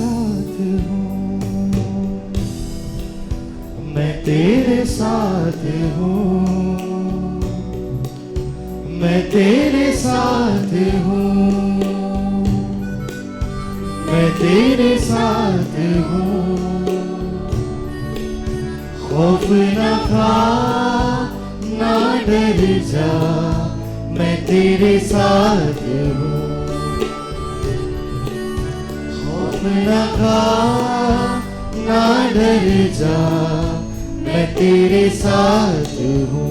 साथ हूँ, मैं तेरे साथ हूँ, मैं तेरे साथ हूँ, मैं तेरे साथ हूँ। खौफ न खा ना डर जा, मैं तेरे साथ हूँ। खौफ न खा ना डर जा, मैं तेरे साथ हूँ।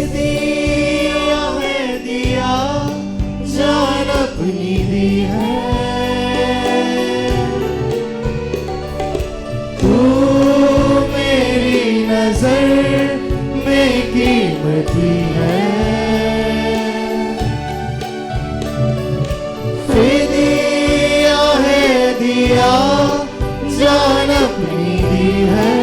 दिया है दिया जान अपनी दी है, तू मेरी नजर में कीमती है। दिया है दिया जान अपनी दी है,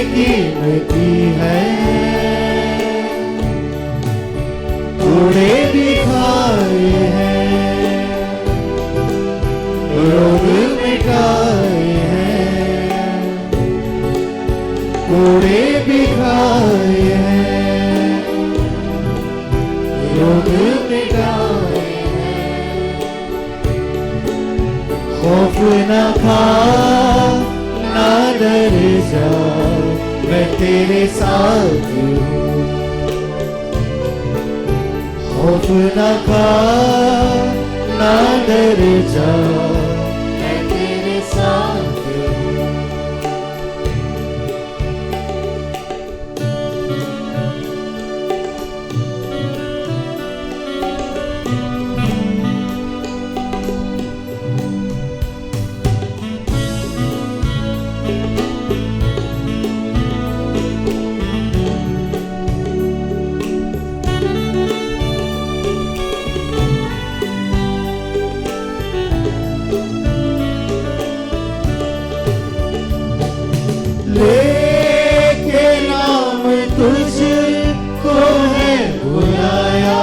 कीमती है। तूने भी खाए हैं, रोग मिटाए हैं, तूने भी खाए हैं, रोग मिटाए हैं। खौफ न खा ना डर जा, मैं तेरे साथ हूँ। खौफ न खा ना डर जा, मैं तेरे साथ हूँ। लेके नाम तुझको है बुलाया,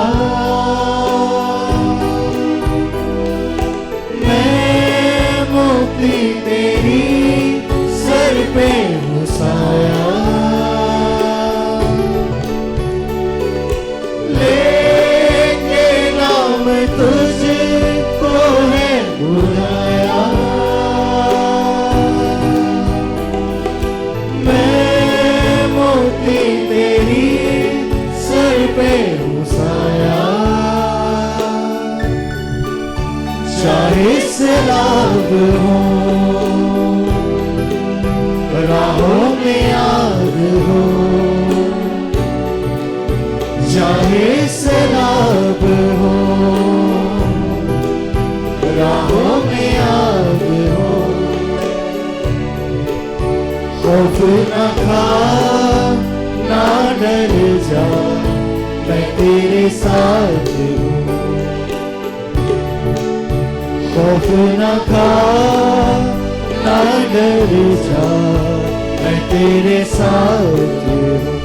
मैं मुक्ति तेरी सर पे घुसाया। लेके नाम तुझको है बुलाया, तेरी सर पे घुसाया। चाहे सैलाब हो, राहों में आग हो, चाहे सैलाब हो, राहों में आग हो। खौफ न खा ना डर जा, मैं तेरे साथ हूँ। खौफ न खा ना डर जा, मैं तेरे साथ हूँ।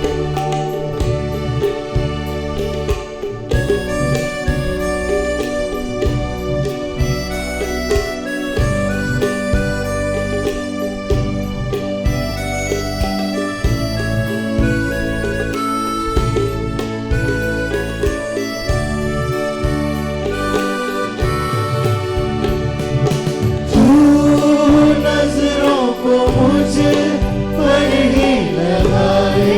मुझ पर ही लगाए,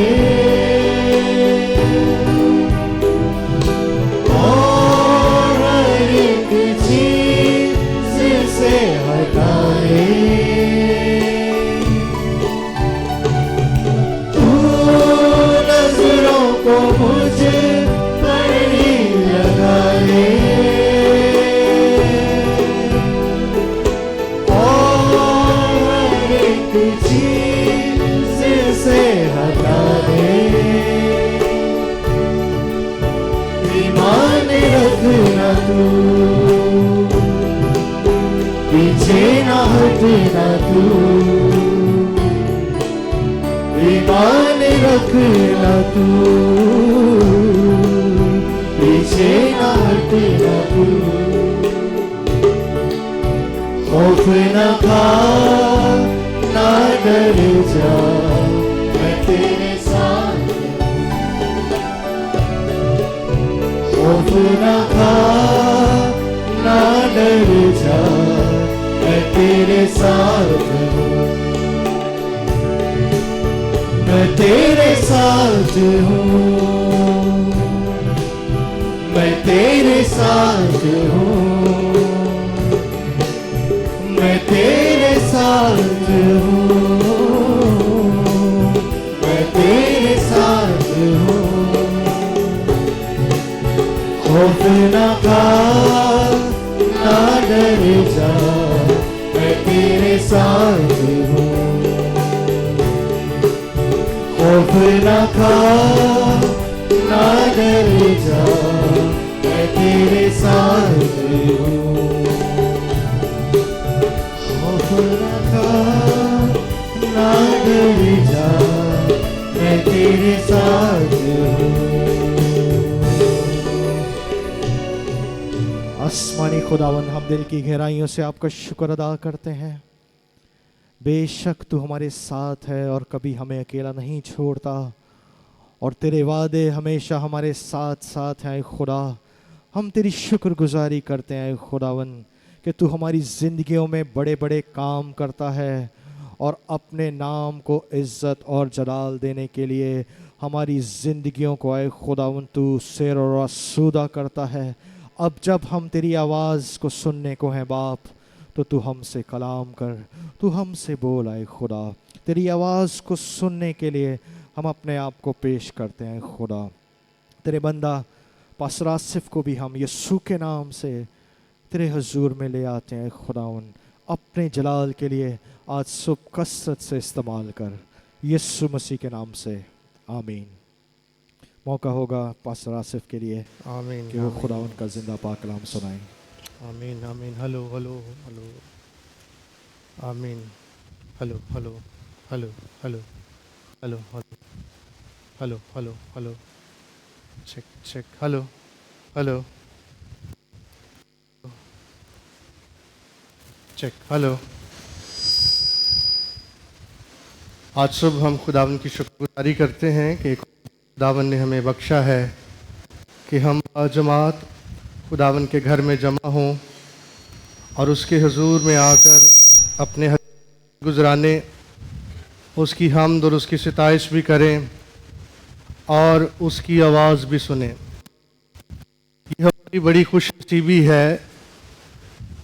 तू, पीछे ना हटना तू, ईमान रखना तू, पीछे ना हटना तू। खौफ न खा ना डर जा, मैं तेरे साथ हूँ। खौफ न खा ना डर जा, मैं तेरे साथ हूँ। मैं तेरे साथ हूँ, मैं तेरे साथ हूँ, मैं तेरे साथ हूँ, मैं तेरे साथ हूँ। खौफ न खा ना डर जा, मैं तेरे साथ हूँ। खौफ न खा ना डर जा, मैं तेरे साथ हूँ। खौफ न खा ना डर जा, मैं तेरे साथ हूँ। आसमानी खुदावन, हम दिल की गहराइयों से आपका शुक्र अदा करते हैं। बेशक तू हमारे साथ है और कभी हमें अकेला नहीं छोड़ता, और तेरे वादे हमेशा हमारे साथ साथ हैं खुदा। हम तेरी शुक्रगुजारी करते हैं खुदावन कि तू हमारी ज़िंदगियों में बड़े बड़े काम करता है, और अपने नाम को इज़्ज़त और जलाल देने के लिए हमारी ज़िंदगियों को आए खुदावन तू सैर और आसूदा करता है। अब जब हम तेरी आवाज़ को सुनने को हैं बाप, तो तू हमसे कलाम कर, तू हमसे बोल आए खुदा। तेरी आवाज़ को सुनने के लिए हम अपने आप को पेश करते हैं खुदा। तेरे बंदा पास्टर आसिफ को भी हम यीशु के नाम से तेरे हुजूर में ले आते हैं खुदावन। अपने जलाल के लिए आज सुबह कसरत से इस्तेमाल कर, यीशु मसीह के नाम से आमीन। मौका होगा पास्टर आसिफ के लिए आमीन कि वो खुदावन का जिंदा पाक कलाम सुनाएं। आमीन आमीन। हेलो हेलो हेलो आमीन। Hello hello hello hello hello hello hello hello check check hello hello check hello. आज सुबह हम खुदावन की शुक्रगुजारी करते हैं कि खुदावन ने हमें बख्शा है कि हम जमात खुदावन के घर में जमा हों और उसके हुजूर में आकर अपने गुजराने, उसकी हम्द और उसकी सिताइश भी करें और उसकी आवाज़ भी सुने। यह हमारी बड़ी खुशनसीबी है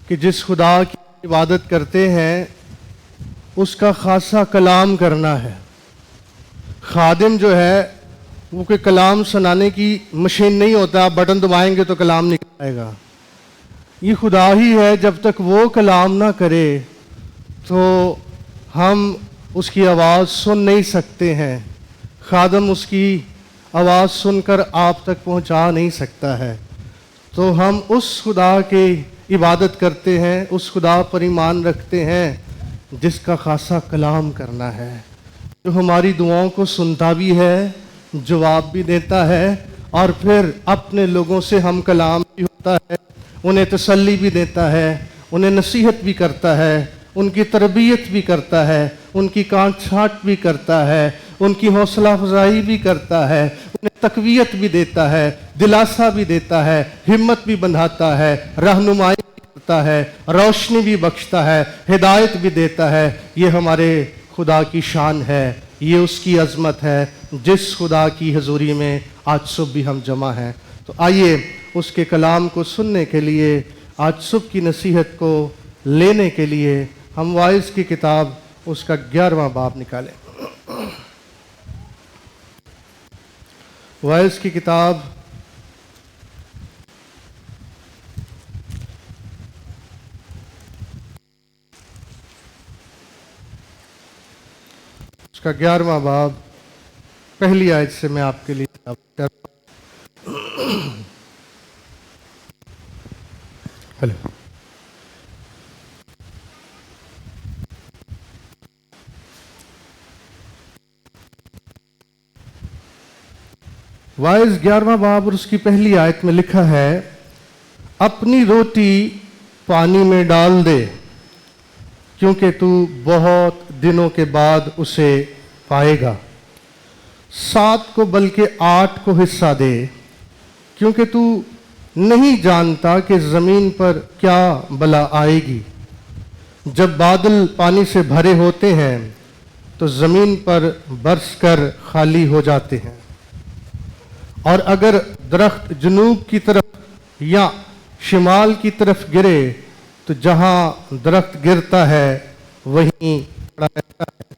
कि जिस खुदा की इबादत करते हैं उसका खासा कलाम करना है। खादिम जो है वो कोई कलाम सुनाने की मशीन नहीं होता, आप बटन दबाएंगे तो कलाम निकल आएगा। ये खुदा ही है, जब तक वो कलाम ना करे तो हम उसकी आवाज़ सुन नहीं सकते हैं। खादम उसकी आवाज़ सुनकर आप तक पहुंचा नहीं सकता है। तो हम उस खुदा की इबादत करते हैं, उस खुदा पर ईमान रखते हैं जिसका खासा कलाम करना है, जो हमारी दुआओं को सुनता भी है, जवाब भी देता है, और फिर अपने लोगों से हम कलाम भी होता है, उन्हें तसल्ली भी देता है, उन्हें नसीहत भी करता है, उनकी तरबियत भी करता है, उनकी काट छाट भी करता है, उनकी हौसला अफजाई भी करता है, उन्हें तकवीयत भी देता है, दिलासा भी देता है, हिम्मत भी बंधाता है, रहनुमाई भी करता है, रोशनी भी बख्शता है, हिदायत भी देता है। ये हमारे खुदा की शान है, ये उसकी अज़मत है, जिस खुदा की हजूरी में आज सुबह भी हम जमा हैं। तो आइए उसके कलाम को सुनने के लिए, आज सुबह की नसीहत को लेने के लिए हम वाइज की किताब उसका 11वां बाब निकालें। वाइज की किताब उसका 11वां बाब पहली आयत से मैं आपके लिए हेलो। वाइज 11वां बाब और उसकी पहली आयत में लिखा है, अपनी रोटी पानी में डाल दे, क्योंकि तू बहुत दिनों के बाद उसे पाएगा। 7 को बल्कि 8 को हिस्सा दे, क्योंकि तू नहीं जानता कि ज़मीन पर क्या बला आएगी। जब बादल पानी से भरे होते हैं तो ज़मीन पर बरस कर खाली हो जाते हैं, और अगर दरख्त जनूब की तरफ या शिमाल की तरफ गिरे तो जहाँ दरख्त गिरता है वहीं खड़ा रहता है।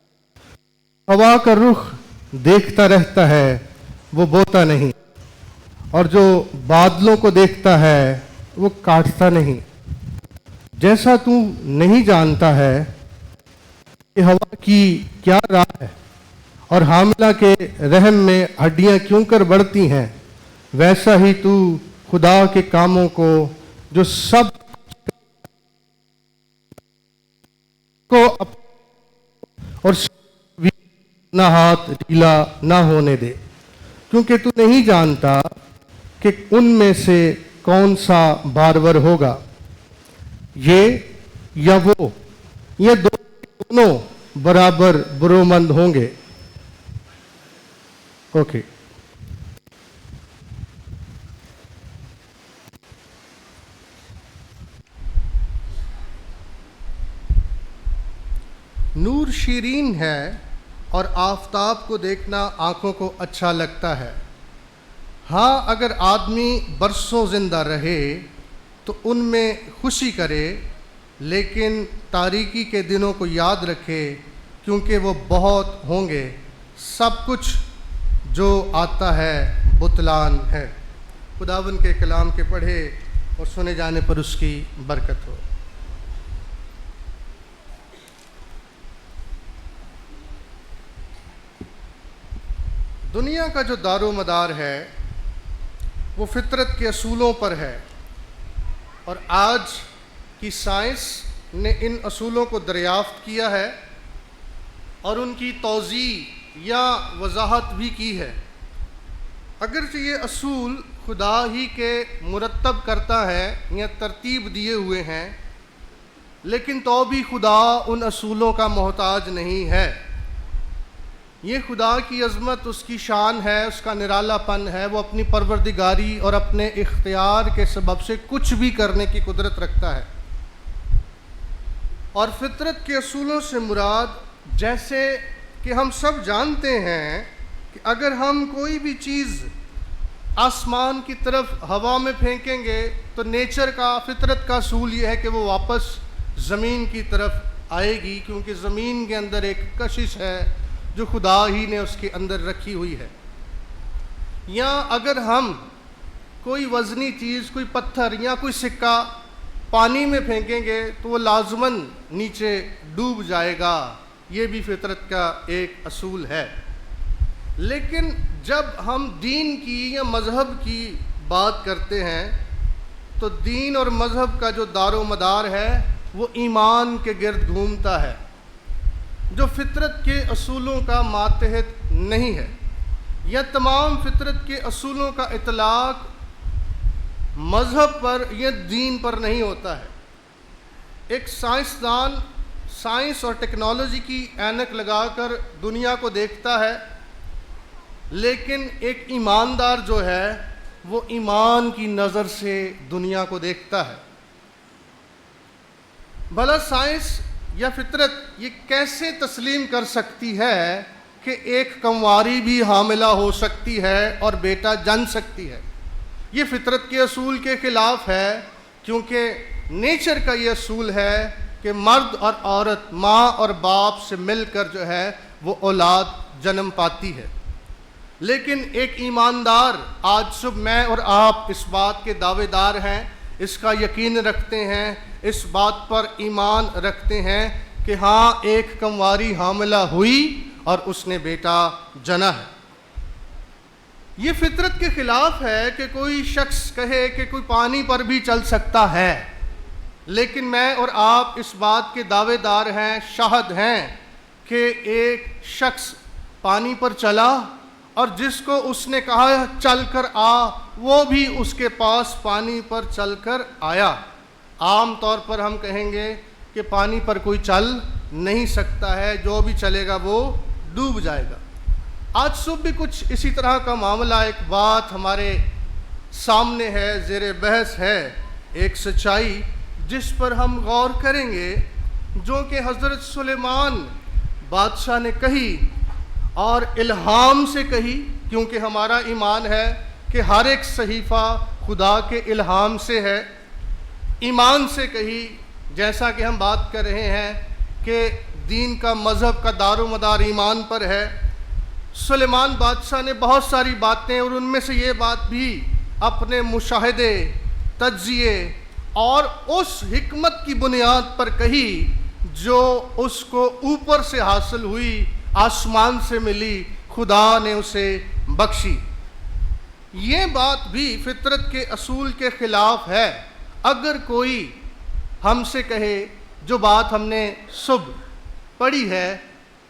हवा का रुख देखता रहता है, वो बोता नहीं, और जो बादलों को देखता है वो काटता नहीं। जैसा तू नहीं जानता है कि हवा की क्या राह है और हामिला के रहम में हड्डियां क्यों कर बढ़ती हैं, वैसा ही तू खुदा के कामों को जो सब को और ना हाथ ढीला ना होने दे, क्योंकि तू नहीं जानता कि उनमें से कौन सा बारवर होगा, ये या वो, ये दोनों बराबर बुरोमंद होंगे। ओके। नूर शीरीन है और आफताब को देखना आंखों को अच्छा लगता है। हाँ, अगर आदमी बरसों जिंदा रहे तो उनमें खुशी करे, लेकिन तारीकी के दिनों को याद रखे, क्योंकि वो बहुत होंगे। सब कुछ जो आता है बुतलान है। खुदावन के कलाम के पढ़े और सुने जाने पर उसकी बरकत हो। दुनिया का जो दारो मदार है वो फितरत के असूलों पर है, और आज की साइंस ने इन असूलों को दरियाफ्त किया है और उनकी तौज़ी या वजाहत भी की है। अगरचे ये असूल खुदा ही के मुरतब करता है या तरतीब दिए हुए हैं, लेकिन तो भी खुदा उन असूलों का मोहताज नहीं है। ये खुदा की अज़मत, उसकी शान है, उसका निरालापन है। वो अपनी परवरदिगारी और अपने इख्तियार के सबब से कुछ भी करने की कुदरत रखता है। और फितरत के असूलों से मुराद, जैसे कि हम सब जानते हैं कि अगर हम कोई भी चीज़ आसमान की तरफ हवा में फेंकेंगे तो नेचर का, फितरत का असूल ये है कि वो वापस ज़मीन की तरफ आएगी, क्योंकि ज़मीन के अंदर एक कशिश है जो खुदा ही ने उसके अंदर रखी हुई है। या अगर हम कोई वज़नी चीज़, कोई पत्थर या कोई सिक्का पानी में फेंकेंगे तो वो लाजमन नीचे डूब जाएगा। ये भी फितरत का एक असूल है। लेकिन जब हम दीन की या मज़हब की बात करते हैं तो दीन और मज़हब का जो दारो मदार है वो ईमान के गिर्द घूमता है, जो फितरत के असूलों का मातहत नहीं है। यह तमाम फितरत के असूलों का इतलाक़ मज़हब पर या दीन पर नहीं होता है। एक साइंसदान साइंस और टेक्नोलॉजी की ऐनक लगाकर दुनिया को देखता है, लेकिन एक ईमानदार जो है वो ईमान की नज़र से दुनिया को देखता है। भला साइंस या फितरत ये कैसे तस्लीम कर सकती है कि एक कंवारी भी हामिला हो सकती है और बेटा जन सकती है? ये फितरत के असूल के ख़िलाफ़ है, क्योंकि नेचर का ये असूल है कि मर्द और औरत माँ और बाप से मिलकर जो है वो औलाद जन्म पाती है। लेकिन एक ईमानदार, आज सुबह मैं और आप इस बात के दावेदार हैं, इसका यकीन रखते हैं, इस बात पर ईमान रखते हैं कि हाँ, एक कंवारी हामिला हुई और उसने बेटा जना है। ये फितरत के ख़िलाफ़ है कि कोई शख्स कहे कि कोई पानी पर भी चल सकता है। لیکن میں اور آپ اس بات کے دعوے دار ہیں، شاہد ہیں کہ ایک شخص پانی پر چلا اور جس کو اس نے کہا چل کر آ، وہ بھی اس کے پاس پانی پر چل کر آیا۔ عام طور پر ہم کہیں گے کہ پانی پر کوئی چل نہیں سکتا ہے، جو بھی چلے گا وہ ڈوب جائے گا۔ آج صبح بھی کچھ اسی طرح کا معاملہ، ایک بات ہمارے سامنے ہے، زیر بحث ہے، ایک سچائی جس پر ہم غور کریں گے، جو کہ حضرت سلیمان بادشاہ نے کہی اور الہام سے کہی، کیونکہ ہمارا ایمان ہے کہ ہر ایک صحیفہ خدا کے الہام سے ہے، ایمان سے کہی، جیسا کہ ہم بات کر رہے ہیں کہ دین کا، مذہب کا دار و مدار ایمان پر ہے۔ سلیمان بادشاہ نے بہت ساری باتیں، اور ان میں سے یہ بات بھی اپنے مشاہدے، تجزیے اور اس حکمت کی بنیاد پر کہی جو اس کو اوپر سے حاصل ہوئی، آسمان سے ملی، خدا نے اسے بخشی۔ یہ بات بھی فطرت کے اصول کے خلاف ہے۔ اگر کوئی ہم سے کہے، جو بات ہم نے صبح پڑھی ہے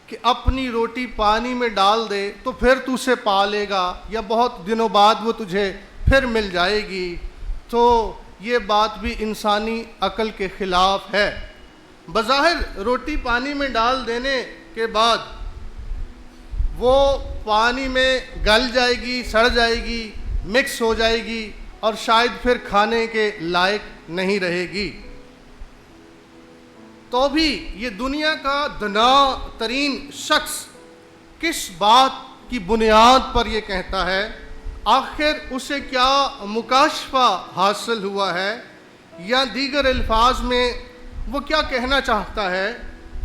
کہ اپنی روٹی پانی میں ڈال دے تو پھر تو اسے پا لے گا، یا بہت دنوں بعد وہ تجھے پھر مل جائے گی، تو یہ بات بھی انسانی عقل کے خلاف ہے۔ بظاہر روٹی پانی میں ڈال دینے کے بعد وہ پانی میں گل جائے گی، سڑ جائے گی، مکس ہو جائے گی، اور شاید پھر کھانے کے لائق نہیں رہے گی۔ تو بھی یہ دنیا کا دنا ترین شخص کس بات کی بنیاد پر یہ کہتا ہے؟ آخر اسے کیا مکاشفہ حاصل ہوا ہے، یا دیگر الفاظ میں وہ کیا کہنا چاہتا ہے؟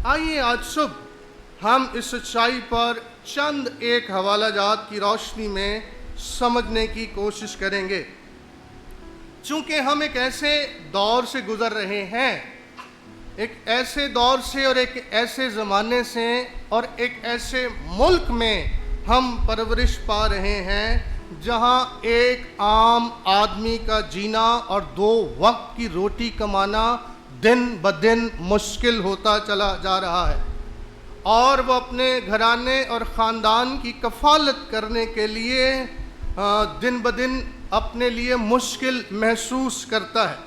آئیے آج صبح ہم اس سچائی پر چند ایک حوالہ جات کی روشنی میں سمجھنے کی کوشش کریں گے۔ چونکہ ہم ایک ایسے دور سے گزر رہے ہیں، ایک ایسے دور سے اور ایک ایسے زمانے سے اور ایک ایسے ملک میں ہم پرورش پا رہے ہیں جہاں ایک عام آدمی کا جینا اور 2 وقت کی روٹی کمانا دن بدن مشکل ہوتا چلا جا رہا ہے، اور وہ اپنے گھرانے اور خاندان کی کفالت کرنے کے لیے دن بدن اپنے لیے مشکل محسوس کرتا ہے۔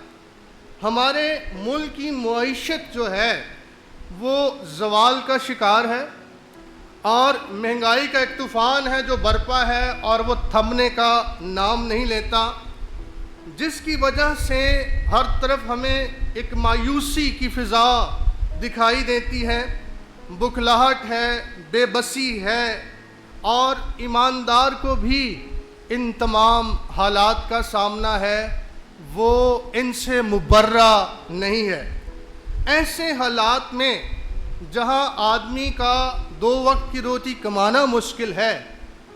ہمارے ملک کی معیشت جو ہے وہ زوال کا شکار ہے، اور مہنگائی کا ایک طوفان ہے جو برپا ہے اور وہ تھمنے کا نام نہیں لیتا، جس کی وجہ سے ہر طرف ہمیں ایک مایوسی کی فضا دکھائی دیتی ہے، بکھلاہٹ ہے، بے بسی ہے، اور ایماندار کو بھی ان تمام حالات کا سامنا ہے، وہ ان سے مبرہ نہیں ہے۔ ایسے حالات میں جہاں آدمی کا 2 وقت کی روٹی کمانا مشکل ہے،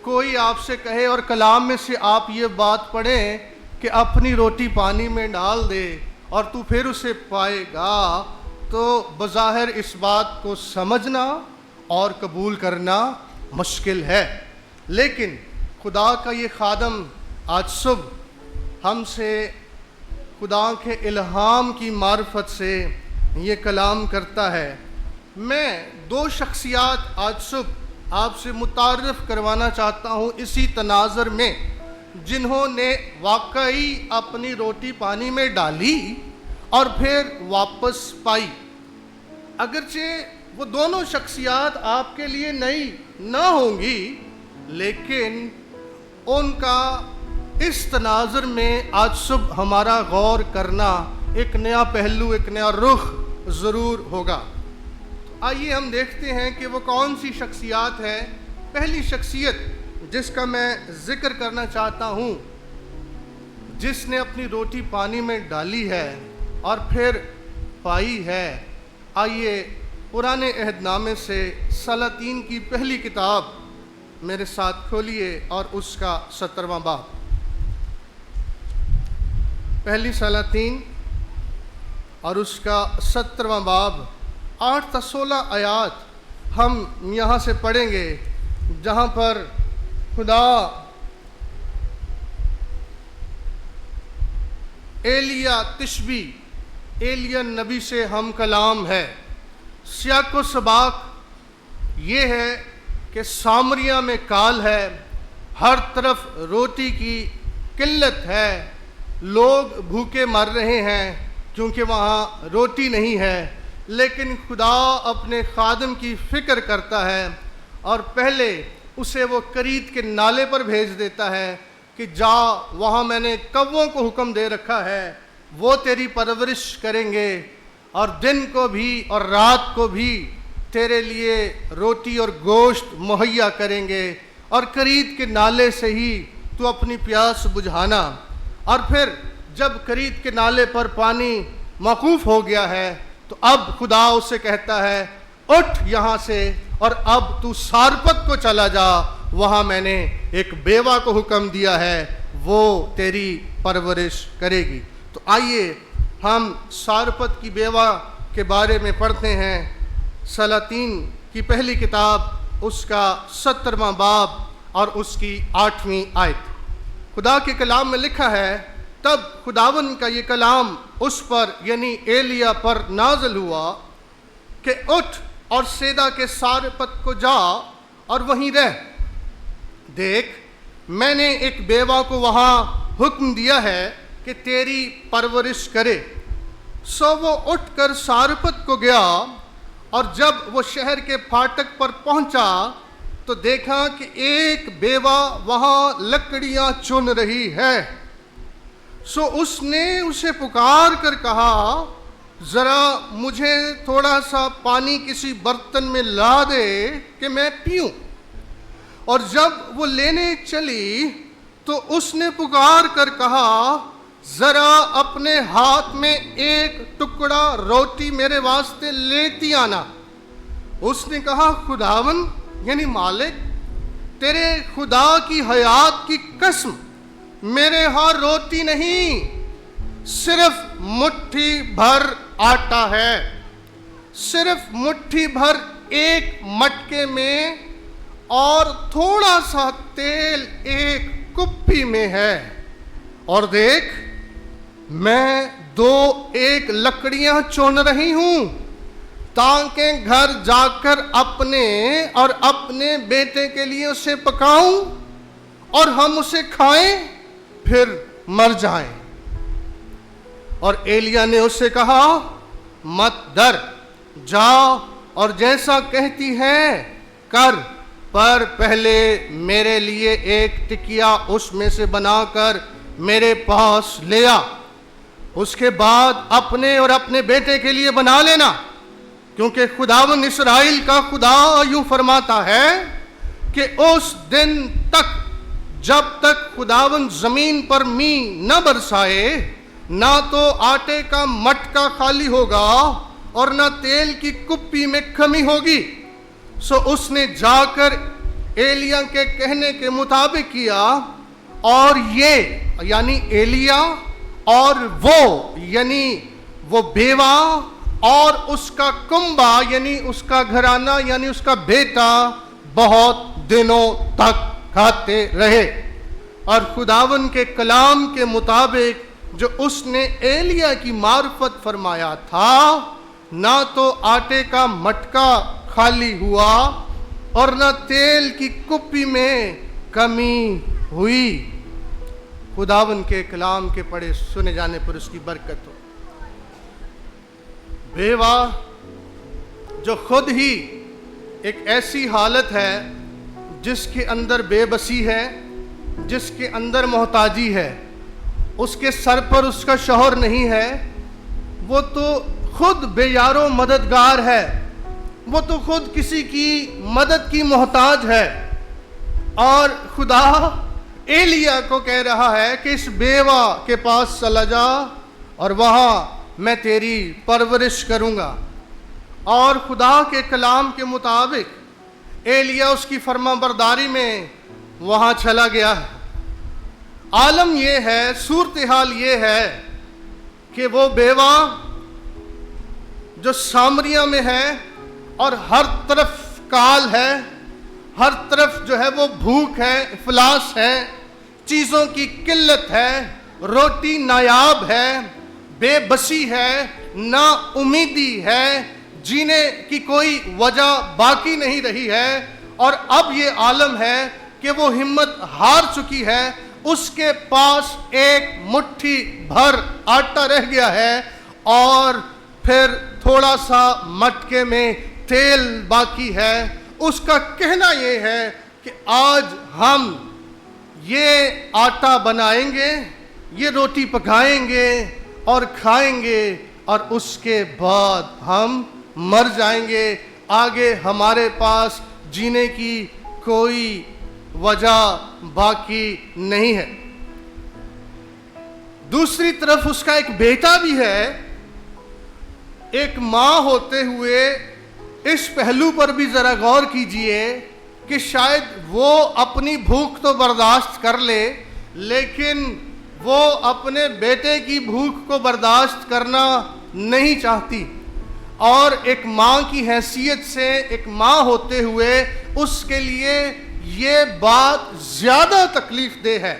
کوئی آپ سے کہے اور کلام میں سے آپ یہ بات پڑھیں کہ اپنی روٹی پانی میں ڈال دے اور تو پھر اسے پائے گا، تو بظاہر اس بات کو سمجھنا اور قبول کرنا مشکل ہے۔ لیکن خدا کا یہ خادم آج صبح ہم سے خدا کے الہام کی معرفت سے یہ کلام کرتا ہے۔ میں 2 شخصیات آج صبح آپ سے متعارف کروانا چاہتا ہوں اسی تناظر میں، جنہوں نے واقعی اپنی روٹی پانی میں ڈالی اور پھر واپس پائی۔ اگرچہ وہ دونوں شخصیات آپ کے لیے نئی نہ ہوں گی، لیکن ان کا اس تناظر میں آج صبح ہمارا غور کرنا ایک نیا پہلو، ایک نیا رخ ضرور ہوگا۔ آئیے ہم دیکھتے ہیں کہ وہ کون سی شخصیات ہے۔ پہلی شخصیت جس کا میں ذکر کرنا چاہتا ہوں، جس نے اپنی روٹی پانی میں ڈالی ہے اور پھر پائی ہے، آئیے پرانے عہد نامے سے سلاطین کی پہلی کتاب میرے ساتھ کھولیے اور اس کا 17واں باب۔ پہلی سلاطین اور اس کا 17واں باب 8 تا 16 آیات ہم یہاں سے پڑھیں گے، جہاں پر خدا ایلیا تشبی एलिया नबी से हम कलाम है। सियाक व सबाक ये है कि सामरिया में काल है, हर तरफ रोटी की किल्लत है, लोग भूखे मर रहे हैं क्योंकि वहाँ रोटी नहीं है। लेकिन खुदा अपने खादम की फ़िक्र करता है और पहले उसे वो करीत के नाले पर भेज देता है कि जा, वहाँ मैंने कौवों को हुक्म दे रखा है, वो तेरी परवरिश करेंगे और दिन को भी और रात को भी तेरे लिए रोटी और गोश्त मुहैया करेंगे, और करीत के नाले से ही तू अपनी प्यास बुझाना। और फिर जब करीत के नाले पर पानी मौकूफ़ हो गया है तो अब खुदा उससे कहता है, उठ यहाँ से और अब तू सारपत को चला जा, वहाँ मैंने एक बेवा को हुक्म दिया है, वो तेरी परवरिश करेगी। तो आइए हम सारपत की बेवा के बारे में पढ़ते हैं। सलातीन की पहली किताब उसका 17वां बाब और उसकी 8वीं आयत। खुदा के कलाम में लिखा है, तब खुदावन का ये कलाम उस पर यानी एलिया पर नाज़िल हुआ कि उठ और सैदा के सारपत को जा और वहीं रह। देख, मैंने एक बेवा को वहाँ हुक्म दिया है कि तेरी परवरिश करे। सो वो उठकर सारपत को गया, और जब वो शहर के फाटक पर पहुंचा तो देखा कि एक बेवा वहाँ लकड़ियाँ चुन रही है। सो उसने उसे पुकार कर कहा, ज़रा मुझे थोड़ा सा पानी किसी बर्तन में ला दे कि मैं पीऊँ। और जब वो लेने चली तो उसने पुकार कर कहा, ज़रा अपने हाथ में एक टुकड़ा रोटी मेरे वास्ते लेती आना। उसने कहा, खुदावन यानी मालिक, तेरे खुदा की हयात की कसम, मेरे यहाँ रोटी नहीं, सिर्फ मुट्ठी भर आटा है, सिर्फ मुट्ठी भर एक मटके में, और थोड़ा सा तेल एक कुप्पी में है। और देख, मैं 2 लकड़ियां चुन रही हूं ताकि घर जाकर अपने और अपने बेटे के लिए उसे पकाऊं और हम उसे खाएं फिर मर जाएं। और एलिया ने उससे कहा, मत डर, जा और जैसा कहती है कर, पर पहले मेरे लिए एक टिकिया उसमें से बनाकर मेरे पास ले आ। उसके बाद अपने और अपने बेटे के लिए बना लेना, क्योंकि खुदावन इस्राएल का खुदा यूं फरमाता है कि उस दिन तक जब तक खुदावन जमीन पर मींह न बरसाए, ना तो आटे का मटका खाली होगा और ना तेल की कुप्पी में कमी होगी। सो उसने जाकर एलिया के कहने के मुताबिक किया, और ये यानी एलिया और वो यानी वो बेवा और उसका कुंबा यानी उसका घराना यानी उसका बेटा बहुत दिनों तक खाते रहे। और खुदावन के कलाम के मुताबिक जो उसने एलिया की मार्फत फरमाया था, ना तो आटे का मटका खाली हुआ और न तेल की कुप्पी में कमी हुई। खुदावन के कलाम के पढ़े सुने जाने पर उसकी बरकत हो। बेवा जो खुद ही एक ऐसी हालत है जिसके अंदर बेबसी है, जिसके अंदर मोहताजी है, उसके सर पर उसका शौहर नहीं है, वो तो खुद बेयारो मददगार है, वो तो खुद किसी की मदद की मोहताज है। और खुदा एलिया को कह रहा है कि इस बेवा के पास चला जा और वहाँ मैं तेरी परवरिश करूँगा। और खुदा के कलाम के मुताबिक एलिया उसकी फरमाबरदारी में वहाँ चला गया है। आलम ये है, सूरत हाल ये है कि वो बेवा जो सामरिया में है और हर तरफ काल है, हर तरफ जो है वो भूख है, इफलास है, चीज़ों की किल्लत है, रोटी नायाब है, बेबसी है, نا امیدی ہے, جینے کی کوئی وجہ باقی نہیں رہی ہے, اور اب یہ عالم ہے کہ وہ ہمت ہار چکی ہے. اس کے پاس ایک مٹھی بھر آٹا رہ گیا ہے اور پھر تھوڑا سا مٹکے میں تیل باقی ہے. اس کا کہنا یہ ہے کہ آج ہم یہ آٹا بنائیں گے, یہ روٹی پکائیں گے اور کھائیں گے, اور اس کے بعد ہم مر جائیں گے. آگے ہمارے پاس جینے کی کوئی وجہ باقی نہیں ہے. دوسری طرف اس کا ایک بیٹا بھی ہے. ایک ماں ہوتے ہوئے اس پہلو پر بھی ذرا غور کیجئے کہ شاید وہ اپنی بھوک تو برداشت کر لے, لیکن وہ اپنے بیٹے کی بھوک کو برداشت کرنا نہیں چاہتی. اور ایک ماں کی حیثیت سے, ایک ماں ہوتے ہوئے اس کے لیے یہ بات زیادہ تکلیف دہ ہے.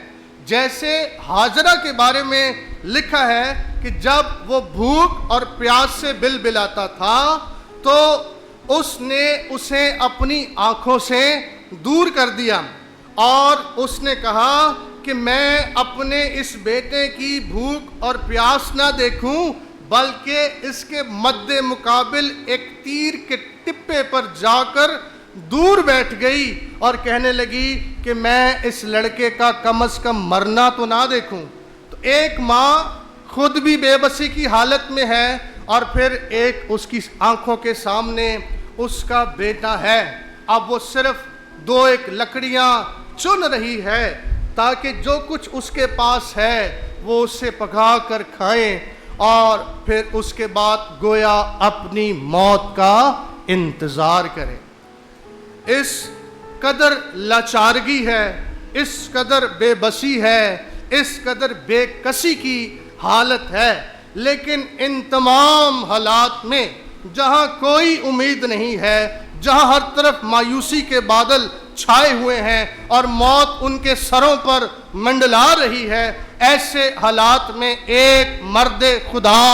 جیسے ہاجرہ کے بارے میں لکھا ہے کہ جب وہ بھوک اور پیاس سے بلبلاتا تھا تو اس نے اسے اپنی آنکھوں سے دور کر دیا, اور اس نے کہا کہ میں اپنے اس بیٹے کی بھوک اور پیاس نہ دیکھوں, بلکہ اس کے مد مقابل ایک تیر کے ٹپے پر جا کر دور بیٹھ گئی اور کہنے لگی کہ میں اس لڑکے کا کم از کم مرنا تو نہ دیکھوں. تو ایک ماں خود بھی بے بسی کی حالت میں ہے, اور پھر ایک اس کی آنکھوں کے سامنے اس کا بیٹا ہے. اب وہ صرف دو ایک لکڑیاں چن رہی ہے تاکہ جو کچھ اس کے پاس ہے وہ اسے پکا کر کھائیں, اور پھر اس کے بعد گویا اپنی موت کا انتظار کریں. اس قدر لاچارگی ہے, اس قدر بے بسی ہے, اس قدر بے کسی کی حالت ہے. لیکن ان تمام حالات میں جہاں کوئی امید نہیں ہے, جہاں ہر طرف مایوسی کے بادل چھائے ہوئے ہیں اور موت ان کے سروں پر منڈلا رہی ہے, ایسے حالات میں ایک مرد خدا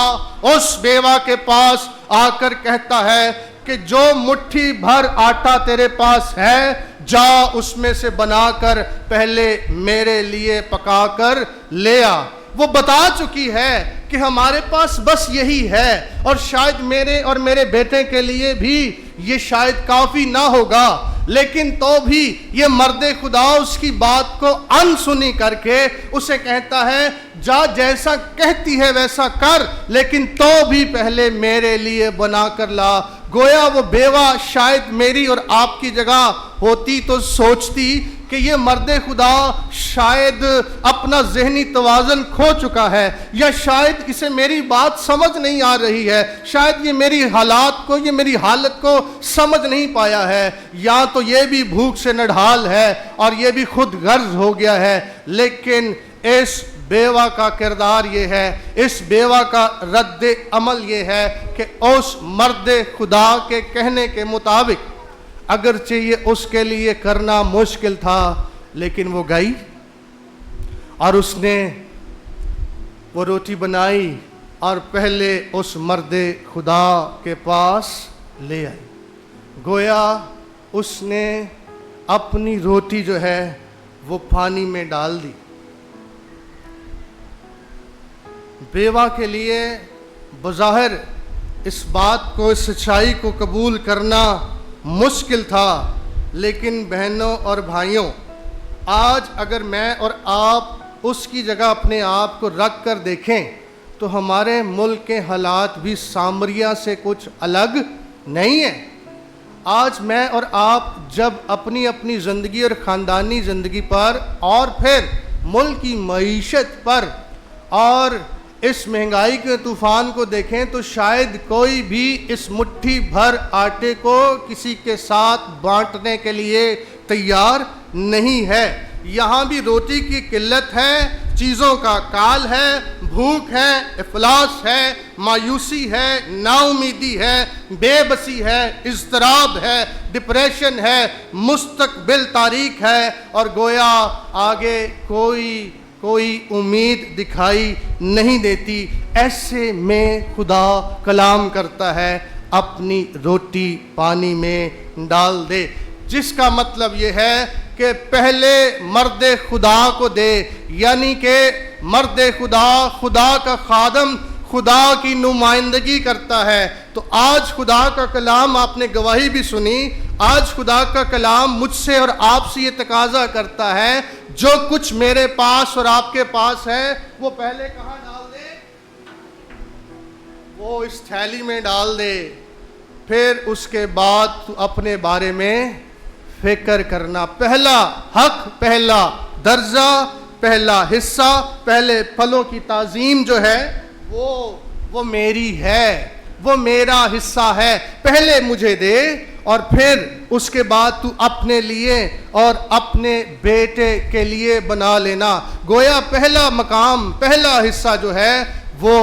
اس بیوہ کے پاس آ کر کہتا ہے کہ جو مٹھی بھر آٹا تیرے پاس ہے جا اس میں سے بنا کر پہلے میرے لیے پکا کر لے آ. وہ بتا چکی ہے کہ ہمارے پاس بس یہی ہے, اور شاید میرے اور میرے بیٹے کے لیے بھی یہ شاید کافی نہ ہوگا, لیکن تو بھی یہ مرد خدا اس کی بات کو انسنی کر کے اسے کہتا ہے جا جیسا کہتی ہے ویسا کر, لیکن تو بھی پہلے میرے لیے بنا کر لا. گویا وہ بیوہ شاید میری اور آپ کی جگہ ہوتی تو سوچتی کہ یہ مرد خدا شاید اپنا ذہنی توازن کھو چکا ہے, یا شاید اسے میری بات سمجھ نہیں آ رہی ہے, شاید یہ میری حالات کو, یہ میری حالت کو سمجھ نہیں پایا ہے, یا تو یہ بھی بھوک سے نڈھال ہے اور یہ بھی خود غرض ہو گیا ہے. لیکن اس بیوہ کا کردار یہ ہے, اس بیوہ کا رد عمل یہ ہے کہ اس مرد خدا کے کہنے کے مطابق اگرچہ یہ اس کے لیے کرنا مشکل تھا, لیکن وہ گئی اور اس نے وہ روٹی بنائی اور پہلے اس مرد خدا کے پاس لے آئی. گویا اس نے اپنی روٹی جو ہے وہ پانی میں ڈال دی. بیوہ کے لیے بظاہر اس بات کو, اس سچائی کو قبول کرنا مشکل تھا, لیکن بہنوں اور بھائیوں, آج اگر میں اور آپ اس کی جگہ اپنے آپ کو رکھ کر دیکھیں تو ہمارے ملک کے حالات بھی سامریہ سے کچھ الگ نہیں ہیں. آج میں اور آپ جب اپنی اپنی زندگی اور خاندانی زندگی پر اور پھر ملک کی معیشت پر اور اس مہنگائی کے طوفان کو دیکھیں تو شاید کوئی بھی اس مٹھی بھر آٹے کو کسی کے ساتھ بانٹنے کے لیے تیار نہیں ہے. یہاں بھی روٹی کی قلت ہے, چیزوں کا کال ہے, بھوک ہے, افلاس ہے, مایوسی ہے, نا امیدی ہے, بے بسی ہے, اضطراب ہے, ڈپریشن ہے, مستقبل تاریک ہے, اور گویا آگے کوئی امید دکھائی نہیں دیتی. ایسے میں خدا کلام کرتا ہے اپنی روٹی پانی میں ڈال دے، جس کا مطلب یہ ہے کہ پہلے مرد خدا کو دے، یعنی کہ مرد خدا، خدا کا خادم خدا کی نمائندگی کرتا ہے۔ تو آج خدا کا کلام، آپ نے گواہی بھی سنی، آج خدا کا کلام مجھ سے اور آپ سے یہ تقاضا کرتا ہے جو کچھ میرے پاس اور آپ کے پاس ہے وہ پہلے کہاں ڈال دے؟ وہ اس تھیلی میں ڈال دے، پھر اس کے بعد تو اپنے بارے میں فکر کرنا۔ پہلا حق، پہلا درجہ، پہلا حصہ، پہلے پھلوں کی تعظیم جو ہے وہ میری ہے، وہ میرا حصہ ہے، پہلے مجھے دے، اور پھر اس کے بعد تو اپنے لیے اور اپنے بیٹے کے لیے بنا لینا۔ گویا پہلا مقام، پہلا حصہ جو ہے وہ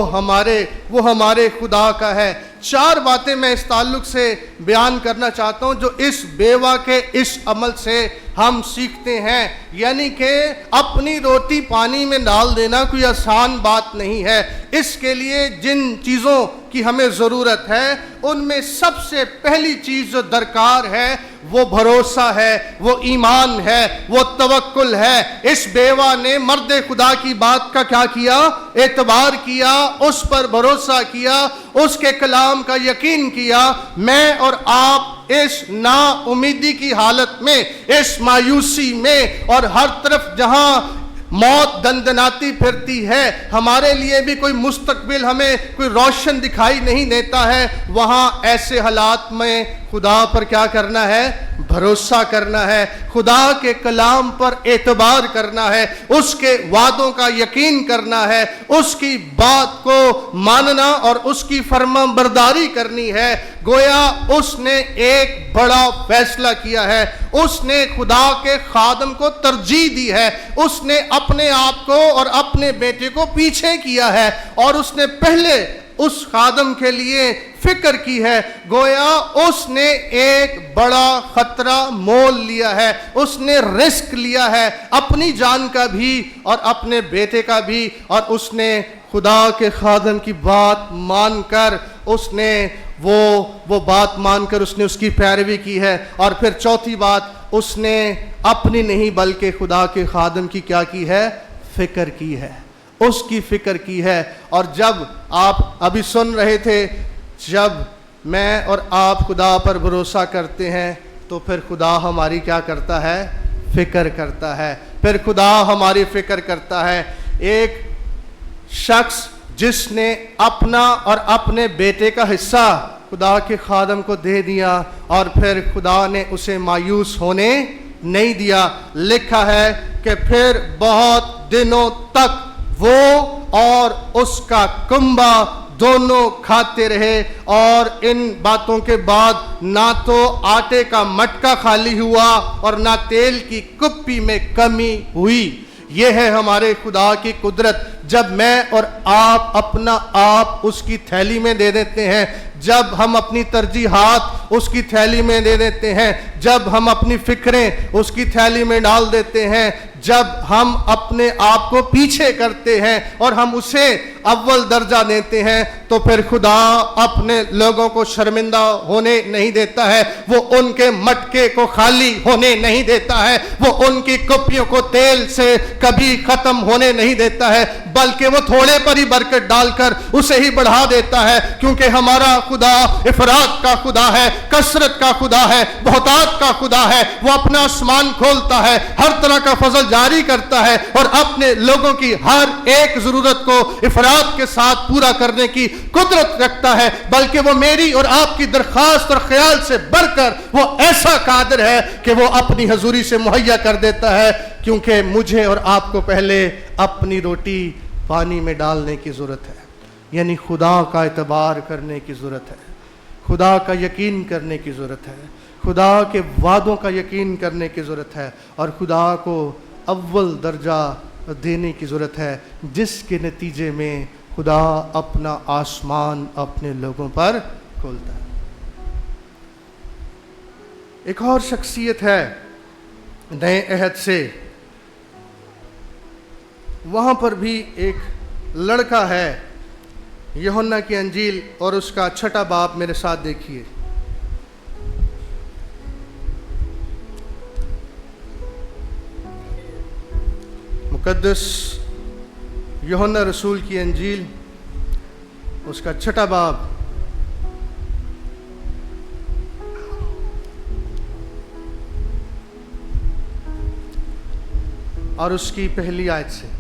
ہمارے خدا کا ہے۔ 4 باتیں میں اس تعلق سے بیان کرنا چاہتا ہوں جو اس بیوہ کے اس عمل سے ہم سیکھتے ہیں، یعنی کہ اپنی روٹی پانی میں ڈال دینا کوئی آسان بات نہیں ہے۔ اس کے لیے جن چیزوں کی ہمیں ضرورت ہے ان میں سب سے پہلی چیز جو درکار ہے وہ بھروسہ ہے، وہ ایمان ہے، وہ توکل ہے۔ اس بیوہ نے مرد خدا کی بات کا کیا کیا؟ اعتبار کیا، اس پر بھروسہ کیا، اس کے کلام کا یقین کیا۔ میں اور آپ اس نا امیدی کی حالت میں، اس مایوسی میں، اور ہر طرف جہاں موت دندناتی پھرتی ہے، ہمارے لیے بھی کوئی مستقبل ہمیں کوئی روشن دکھائی نہیں دیتا ہے، وہاں ایسے حالات میں خدا پر کیا کرنا ہے؟ بھروسہ کرنا ہے، خدا کے کلام پر اعتبار کرنا ہے، اس کے وعدوں کا یقین کرنا ہے، اس کی بات کو ماننا اور اس کی فرما برداری کرنی ہے۔ گویا اس نے ایک بڑا فیصلہ کیا ہے، اس نے خدا کے خادم کو ترجیح دی ہے، اس نے اپنے آپ کو اور اپنے بیٹے کو پیچھے کیا ہے، اور اس نے پہلے اس خادم کے لیے فکر کی ہے۔ گویا اس نے ایک بڑا خطرہ مول لیا ہے، اس نے رسک لیا ہے، اپنی جان کا بھی اور اپنے بیٹے کا بھی، اور اس نے خدا کے خادم کی بات مان کر اس نے وہ بات مان کر اس نے اس کی پیروی کی ہے۔ اور پھر چوتھی بات، اس نے اپنی نہیں بلکہ خدا کے خادم کی کیا کی ہے؟ فکر کی ہے، اس کی فکر کی ہے۔ اور جب آپ ابھی سن رہے تھے، جب میں اور آپ خدا پر بھروسہ کرتے ہیں تو پھر خدا ہماری کیا کرتا ہے؟ فکر کرتا ہے، پھر خدا ہماری فکر کرتا ہے۔ ایک شخص جس نے اپنا اور اپنے بیٹے کا حصہ خدا کے خادم کو دے دیا اور پھر خدا نے اسے مایوس ہونے نہیں دیا، لکھا ہے کہ پھر بہت دنوں تک وہ اور اس کا کنبہ دونوں کھاتے رہے، اور ان باتوں کے بعد نہ تو آٹے کا مٹکا خالی ہوا اور نہ تیل کی کپی میں کمی ہوئی۔ یہ ہے ہمارے خدا کی قدرت۔ جب میں اور آپ اپنا آپ اس کی تھیلی میں دے دیتے ہیں، جب ہم اپنی ترجیحات اس کی تھیلی میں دے دیتے ہیں، جب ہم اپنی فکریں اس کی تھیلی میں ڈال دیتے ہیں، جب ہم اپنے آپ کو پیچھے کرتے ہیں اور ہم اسے اول درجہ دیتے ہیں، تو پھر خدا اپنے لوگوں کو شرمندہ ہونے نہیں دیتا ہے، وہ ان کے مٹکے کو خالی ہونے نہیں دیتا ہے، وہ ان کی کپیوں کو تیل سے کبھی ختم ہونے نہیں دیتا ہے، بلکہ وہ تھوڑے پر ہی برکت ڈال کر اسے ہی بڑھا دیتا ہے، کیونکہ ہمارا خدا افراط کا خدا ہے، کثرت کا خدا ہے، بہتات کا خدا ہے۔ وہ اپنا آسمان کھولتا ہے، ہر طرح کا فضل جاری کرتا ہے، اور اپنے لوگوں کی ہر ایک ضرورت کو افراط کے ساتھ پورا کرنے کی قدرت رکھتا ہے، بلکہ وہ میری اور آپ کی درخواست اور خیال سے بڑھ کر وہ ایسا قادر ہے کہ وہ اپنی حضوری سے مہیا کر دیتا ہے، کیونکہ مجھے اور آپ کو پہلے اپنی روٹی پانی میں ڈالنے کی ضرورت ہے، یعنی خدا کا اعتبار کرنے کی ضرورت ہے، خدا کا یقین کرنے کی ضرورت ہے، خدا کے وعدوں کا یقین کرنے کی ضرورت ہے، اور خدا کو اول درجہ دینے کی ضرورت ہے، جس کے نتیجے میں خدا اپنا آسمان اپنے لوگوں پر کھولتا ہے۔ ایک اور شخصیت ہے نئے عہد سے، وہاں پر بھی ایک لڑکا ہے यूहन्ना की अंजील और उसका 6वां बाब मेरे साथ देखिए। मुकद्दस यूहन्ना रसूल की अंजील उसका 6वां बाब और उसकी पहली आयत से।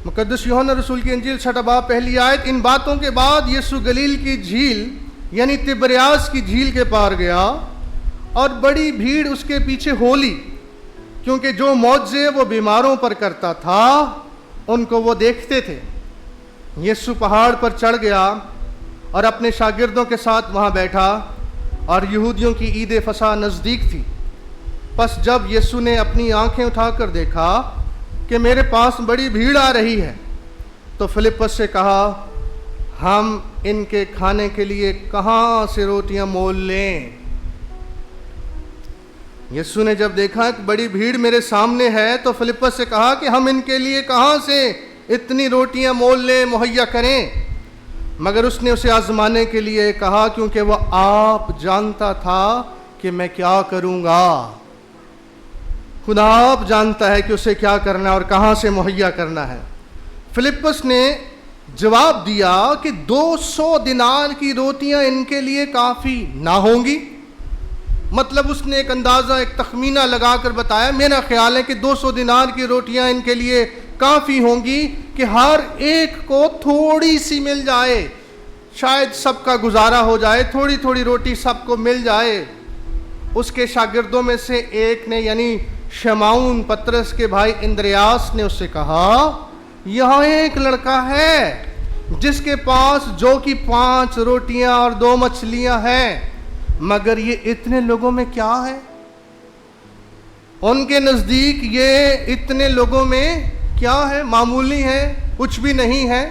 मुकद्दस यूहन्ना रसूल की अंजील 6वां बाब पहली आयत। इन बातों के बाद यीशु गलील की झील यानी तिबरियास की झील के पार गया और बड़ी भीड़ उसके पीछे हो ली, क्योंकि जो मौजे वो बीमारों पर करता था उनको वो देखते थे। यीशु पहाड़ पर चढ़ गया और अपने शागिर्दों के साथ वहाँ बैठा, और यहूदियों की ईद फसह नज़दीक थी। बस जब यीशु ने अपनी आंखें उठाकर देखा कि मेरे पास बड़ी भीड़ आ रही है, तो फिलिप्पस से कहा, हम इनके खाने के लिए कहाँ से रोटियां मोल लें? यीशु ने जब देखा कि बड़ी भीड़ मेरे सामने है, तो फिलिप्पस से कहा कि हम इनके लिए कहाँ से इतनी रोटियां मोल लें, मुहैया करें? मगर उसने उसे आजमाने के लिए कहा, क्योंकि वह आप जानता था कि मैं क्या करूँगा। खुदा आप जानता है कि उसे क्या करना है और कहाँ से मुहैया करना है। फिलिप्पस ने जवाब दिया कि 200 दिनार की रोटियां इनके लिए काफ़ी ना होंगी। मतलब उसने एक अंदाज़ा, एक तखमीना लगाकर बताया, मेरा ख्याल है कि 200 दिनार की रोटियां इनके लिए काफ़ी होंगी कि हर एक को थोड़ी सी मिल जाए, शायद सबका गुजारा हो जाए, थोड़ी थोड़ी रोटी सबको मिल जाए। उसके शागिर्दों में से एक ने, यानी शमाउन पतरस के भाई इंद्रियास ने उससे कहा, यहाँ एक लड़का है जिसके पास जो कि 5 रोटियां और 2 मछलियां हैं, मगर ये इतने लोगों में क्या है? उनके नज़दीक ये इतने लोगों में क्या है? मामूली है, कुछ भी नहीं है।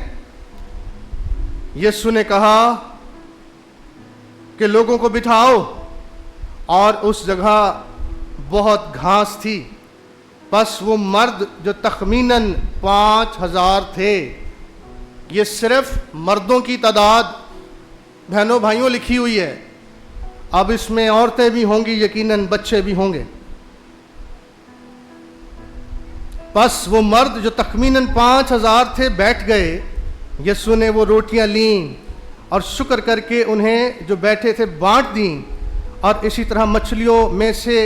यीशु ने कहा कि लोगों को बिठाओ, और उस जगह बहुत घास थी। बस वो मर्द जो तखमीनन 5000 थे, ये सिर्फ मर्दों की तादाद बहनों भाइयों लिखी हुई है, अब इसमें औरतें भी होंगी, यकीनन बच्चे भी होंगे। बस वो मर्द जो तखमीनन 5000 थे बैठ गए। यीशु ने वो रोटियां लीं और शुक्र करके उन्हें जो बैठे थे बांट दी, और इसी तरह मछलियों में से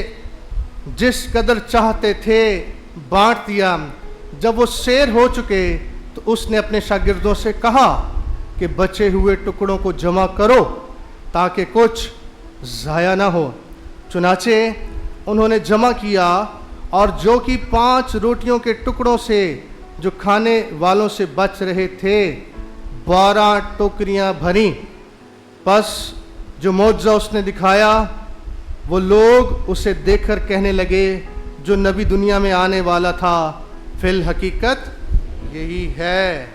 जिस कदर चाहते थे बांट दिया। जब वो सैर हो चुके तो उसने अपने शागिर्दों से कहा कि बचे हुए टुकड़ों को जमा करो ताकि कुछ ज़ाया ना हो। चुनाचे उन्होंने जमा किया, और जो कि 5 रोटियों के टुकड़ों से जो खाने वालों से बच रहे थे 12 टोकरियां भरी। बस जो मौजज़ा उसने दिखाया, वो लोग उसे देखकर कहने लगे, जो नबी दुनिया में आने वाला था फिल हकीकत यही है,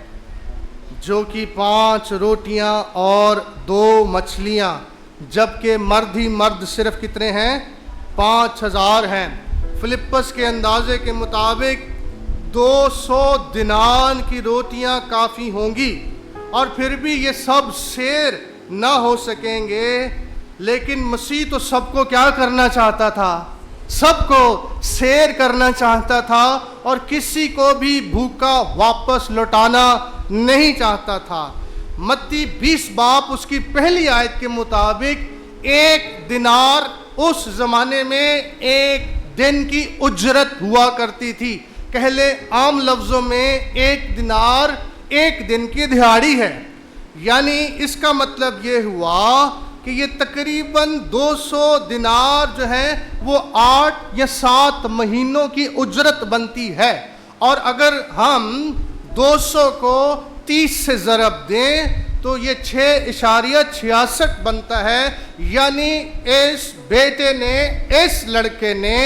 जो कि 5 रोटियां और 2 मछलियां, जबकि मर्द ही मर्द सिर्फ कितने हैं? 5000 हैं। फिलिप्पस के अंदाजे के मुताबिक 200 दिनार की रोटियां काफ़ी होंगी, और फिर भी ये सब सैर ना हो सकेंगे। लेकिन मसीह तो सबको क्या करना चाहता था? सबको सैर करना चाहता था, और किसी को भी भूखा वापस लौटाना नहीं चाहता था। मत्ती 20 बाब उसकी पहली आयत के मुताबिक 1 दिनार उस ज़माने में 1 दिन की उजरत हुआ करती थी। कहले आम लफ्ज़ों में 1 दिनार 1 दिन की दिहाड़ी है। यानी इसका मतलब ये हुआ कि ये तकरीबन 200 दिनार जो है वो 8 या 7 महीनों की उजरत बनती है। और अगर हम 200 को 30 से ज़रब दें तो ये 6.66 बनता है। यानी इस बेटे ने, इस लड़के ने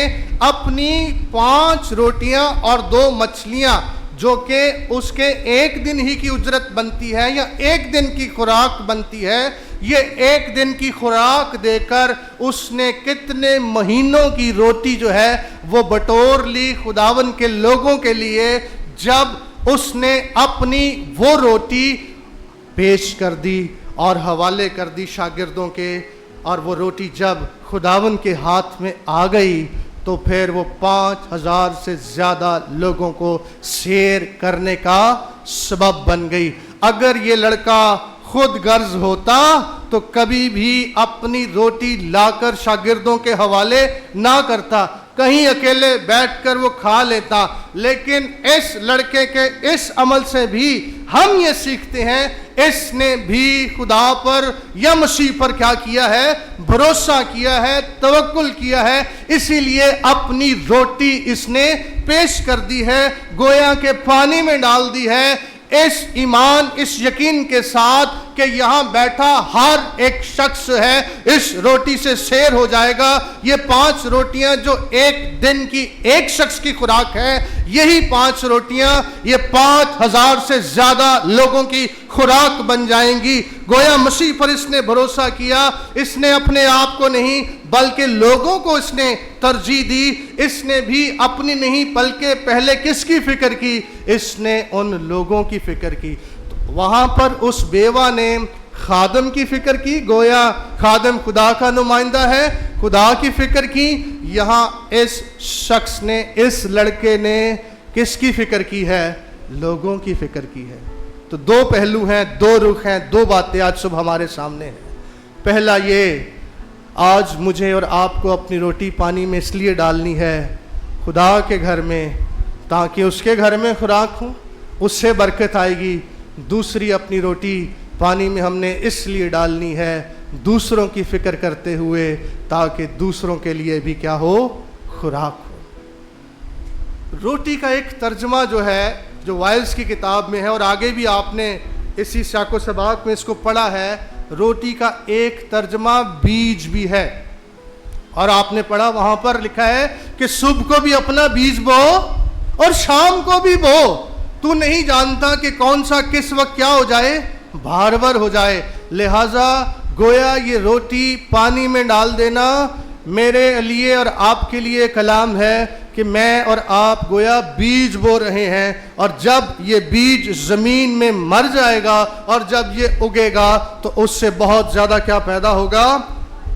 अपनी 5 रोटियां और 2 मछलियां, जो कि उसके 1 दिन ही की उजरत बनती है या 1 दिन की खुराक बनती है, یہ ایک دن کی خوراک دے کر اس نے کتنے مہینوں کی روٹی جو ہے وہ بٹور لی خداون کے لوگوں کے لیے، جب اس نے اپنی وہ روٹی پیش کر دی اور حوالے کر دی شاگردوں کے، اور وہ روٹی جب خداون کے ہاتھ میں آ گئی تو پھر وہ 5000 سے زیادہ لوگوں کو سیر کرنے کا سبب بن گئی۔ اگر یہ لڑکا خود غرض ہوتا تو کبھی بھی اپنی روٹی لا کر شاگردوں کے حوالے نہ کرتا، کہیں اکیلے بیٹھ کر وہ کھا لیتا۔ لیکن اس لڑکے کے اس عمل سے بھی ہم یہ سیکھتے ہیں، اس نے بھی خدا پر یا مسیح پر کیا کیا ہے؟ بھروسہ کیا ہے، توکل کیا ہے، اسی لیے اپنی روٹی اس نے پیش کر دی ہے، گویا کہ پانی میں ڈال دی ہے، اس ایمان، اس یقین کے ساتھ کہ یہاں بیٹھا ہر ایک شخص ہے اس روٹی سے سیر ہو جائے گا۔ یہ 5 روٹیاں جو ایک دن کی ایک شخص کی خوراک ہے، یہی 5 روٹیاں یہ 5000 سے زیادہ لوگوں کی خوراک بن جائیں گی۔ گویا مسیح پر اس نے بھروسہ کیا، اس نے اپنے آپ کو نہیں بلکہ لوگوں کو اس نے ترجیح دی، اس نے بھی اپنی نہیں بلکہ پہلے کس کی فکر کی؟ اس نے ان لوگوں کی فکر کی۔ وہاں پر اس بیوہ نے خادم کی فکر کی، گویا خادم خدا کا نمائندہ ہے، خدا کی فکر کی۔ یہاں اس شخص نے، اس لڑکے نے کس کی فکر کی ہے؟ لوگوں کی فکر کی ہے۔ تو 2 پہلو ہیں، 2 رخ ہیں، 2 باتیں آج صبح ہمارے سامنے ہیں۔ پہلا یہ، آج مجھے اور آپ کو اپنی روٹی پانی میں اس لیے ڈالنی ہے خدا کے گھر میں تاکہ اس کے گھر میں خوراک ہو، اس سے برکت آئے گی۔ دوسری، اپنی روٹی پانی میں ہم نے اس لیے ڈالنی ہے دوسروں کی فکر کرتے ہوئے تاکہ دوسروں کے لیے بھی کیا ہو؟ خوراک ہو۔ روٹی کا ایک ترجمہ جو ہے، جو وائلز کی کتاب میں ہے، اور آگے بھی آپ نے اسی سیاق و سباق میں اس کو پڑھا ہے، روٹی کا ایک ترجمہ بیج بھی ہے، اور آپ نے پڑھا وہاں پر لکھا ہے کہ صبح کو بھی اپنا بیج بو اور شام کو بھی بو، تو نہیں جانتا کہ کون سا کس وقت کیا ہو جائے؟ بھارور ہو جائے۔ لہٰذا گویا یہ روٹی پانی میں ڈال دینا میرے لیے اور آپ کے لیے کلام ہے کہ میں اور آپ گویا بیج بو رہے ہیں، اور جب یہ بیج زمین میں مر جائے گا اور جب یہ اگے گا تو اس سے بہت زیادہ کیا پیدا ہوگا؟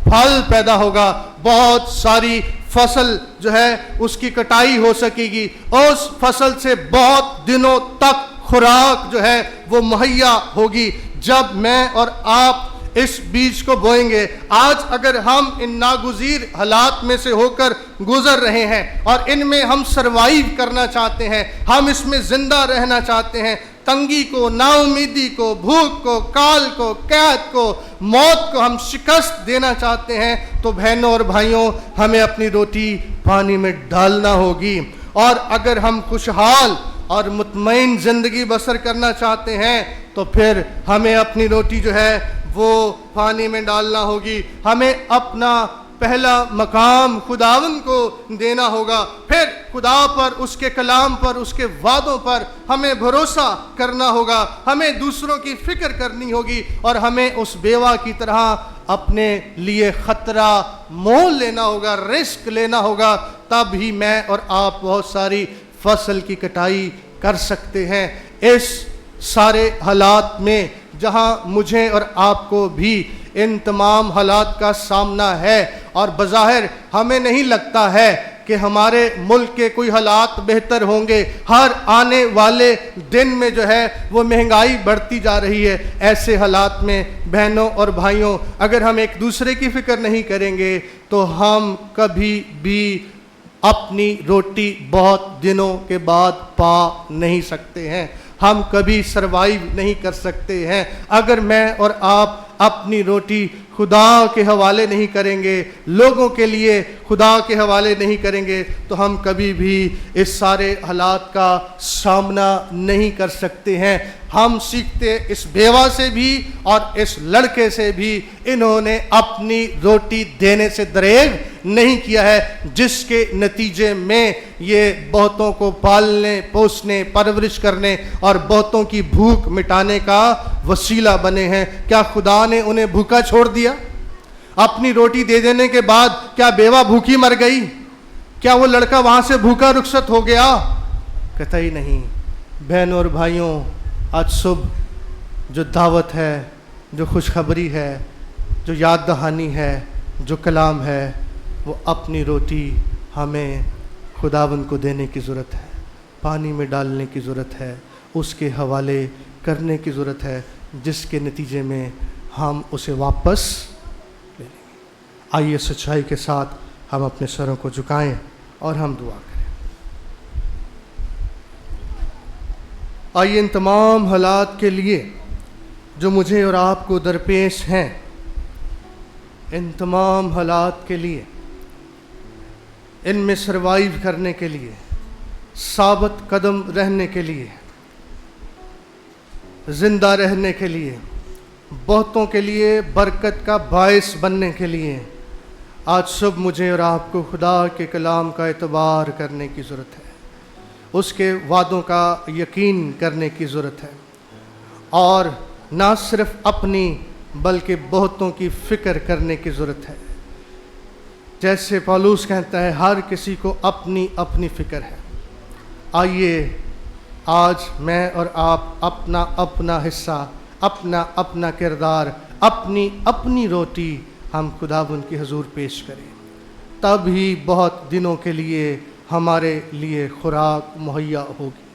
پھل پیدا ہوگا، بہت ساری فصل جو ہے اس کی کٹائی ہو سکے گی، اس فصل سے بہت دنوں تک خوراک جو ہے وہ مہیا ہوگی جب میں اور آپ اس بیج کو بوئیں گے۔ آج اگر ہم ان ناگزیر حالات میں سے ہو کر گزر رہے ہیں اور ان میں ہم سروائیو کرنا چاہتے ہیں، ہم اس میں زندہ رہنا چاہتے ہیں، تنگی کو، نا امیدی کو، بھوک کو، کال کو، قحط کو، موت کو ہم شکست دینا چاہتے ہیں، تو بہنوں اور بھائیوں ہمیں اپنی روٹی پانی میں ڈالنا ہوگی۔ اور اگر ہم خوشحال اور مطمئن زندگی بسر کرنا چاہتے ہیں تو پھر ہمیں اپنی روٹی جو ہے وہ پانی میں ڈالنا ہوگی۔ ہمیں اپنا پہلا مقام خداوند کو دینا ہوگا، پھر خدا پر، اس کے کلام پر، اس کے وعدوں پر ہمیں بھروسہ کرنا ہوگا، ہمیں دوسروں کی فکر کرنی ہوگی، اور ہمیں اس بیوہ کی طرح اپنے لیے خطرہ مول لینا ہوگا، رسک لینا ہوگا، تب ہی میں اور آپ بہت ساری فصل کی کٹائی کر سکتے ہیں۔ اس سارے حالات میں جہاں مجھے اور آپ کو بھی ان تمام حالات کا سامنا ہے، اور بظاہر ہمیں نہیں لگتا ہے کہ ہمارے ملک کے کوئی حالات بہتر ہوں گے، ہر آنے والے دن میں جو ہے وہ مہنگائی بڑھتی جا رہی ہے، ایسے حالات میں بہنوں اور بھائیوں اگر ہم ایک دوسرے کی فکر نہیں کریں گے تو ہم کبھی بھی اپنی روٹی بہت دنوں کے بعد پا نہیں سکتے ہیں، ہم کبھی سروائیو نہیں کر سکتے ہیں۔ اگر میں اور آپ اپنی روٹی खुदा के हवाले नहीं करेंगे, लोगों के लिए खुदा के हवाले नहीं करेंगे, तो हम कभी भी इस सारे हालात का सामना नहीं कर सकते हैं। हम सीखते इस बेवा से भी और इस लड़के से भी, इन्होंने अपनी रोटी देने से दरेग नहीं किया है, जिसके नतीजे में ये बहुतों को पालने पोसने परवरिश करने और बहुतों की भूख मिटाने का वसीला बने हैं। क्या खुदा ने उन्हें भूखा छोड़ दिया? अपनी रोटी दे देने के बाद क्या बेवा भूखी मर गई? क्या वो लड़का वहां से भूखा रुखसत हो गया? कतई नहीं। बहनों और भाइयों, आज सुबह जो दावत है, जो खुशखबरी है, जो याद दहानी है, जो कलाम है, वो अपनी रोटी हमें खुदावंद को देने की ज़रूरत है, पानी में डालने की ज़रूरत है, उसके हवाले करने की ज़रूरत है, जिसके नतीजे में हम उसे वापस ले लेंगे। आइए सच्चाई के साथ हम अपने सरों को झुकाएं और हम दुआ करें। आइए इन तमाम हालात के लिए जो मुझे और आपको दरपेश हैं, इन तमाम हालात के लिए, इनमें सरवाइव करने के लिए, साबित कदम रहने के लिए, ज़िंदा रहने के लिए, बहुतों के लिए बरकत का बायस बनने के लिए आज सुबह मुझे और आपको खुदा के कलाम का एतबार करने की ज़रूरत है, उसके वादों का यकीन करने की ज़रूरत है, और ना सिर्फ अपनी बल्कि बहुतों की फ़िक्र करने की ज़रूरत है। जैसे पौलुस कहता है, हर किसी को अपनी अपनी फ़िक्र है। आइए आज मैं और आप अपना अपना हिस्सा, अपना अपना किरदार, अपनी अपनी रोटी हम खुदावंद की हुजूर पेश करें, तब ही बहुत दिनों के लिए हमारे लिए खुराक मुहैया होगी।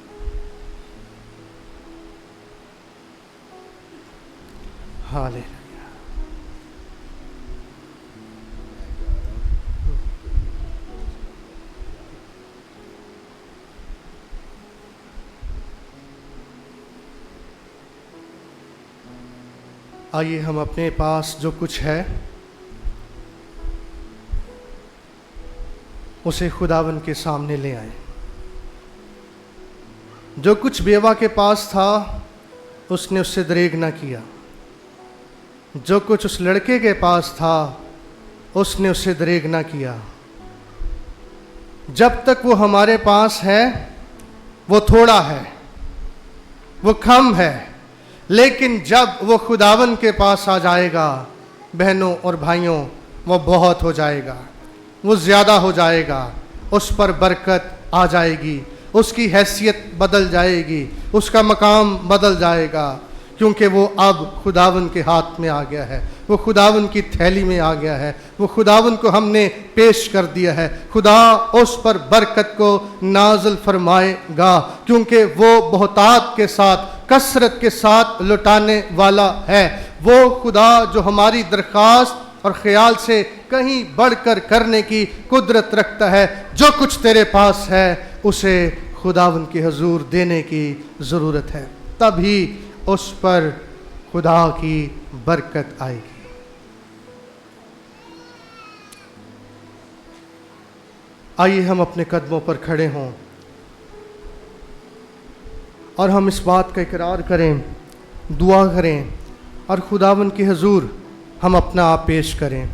हालेलुया। आइए हम अपने पास जो कुछ है उसे खुदावन के सामने ले आए। जो कुछ बेवा के पास था उसने उससे दरेग ना किया, जो कुछ उस लड़के के पास था उसने उससे दरेग ना किया। जब तक वो हमारे पास है वो थोड़ा है, वो कम है, लेकिन जब वो खुदावन के पास आ जाएगा बहनों और भाइयों, वो बहुत हो जाएगा, वो ज़्यादा हो जाएगा, उस पर बरकत आ जाएगी, उसकी हैसियत बदल जाएगी, उसका मकाम बदल जाएगा, क्योंकि वो अब खुदावन के हाथ में आ गया है, वो खुदावन की थैली में आ गया है, वो खुदावन को हमने पेश कर दिया है। खुदा उस पर बरकत को नाज़िल फरमाएगा, क्योंकि वो बहुतात के साथ, कसरत के साथ लुटाने वाला है। वो खुदा जो हमारी दरख्वास्त और ख्याल से कहीं बढ़कर करने की कुदरत रखता है। जो कुछ तेरे पास है उसे खुदावन के हुजूर देने की ज़रूरत है, तभी उस पर खुदा की बरकत आएगी। आइए हम अपने कदमों पर खड़े हों और हम इस बात का इकरार करें, दुआ करें और खुदावन के हुजूर हम अपना आप पेश करें।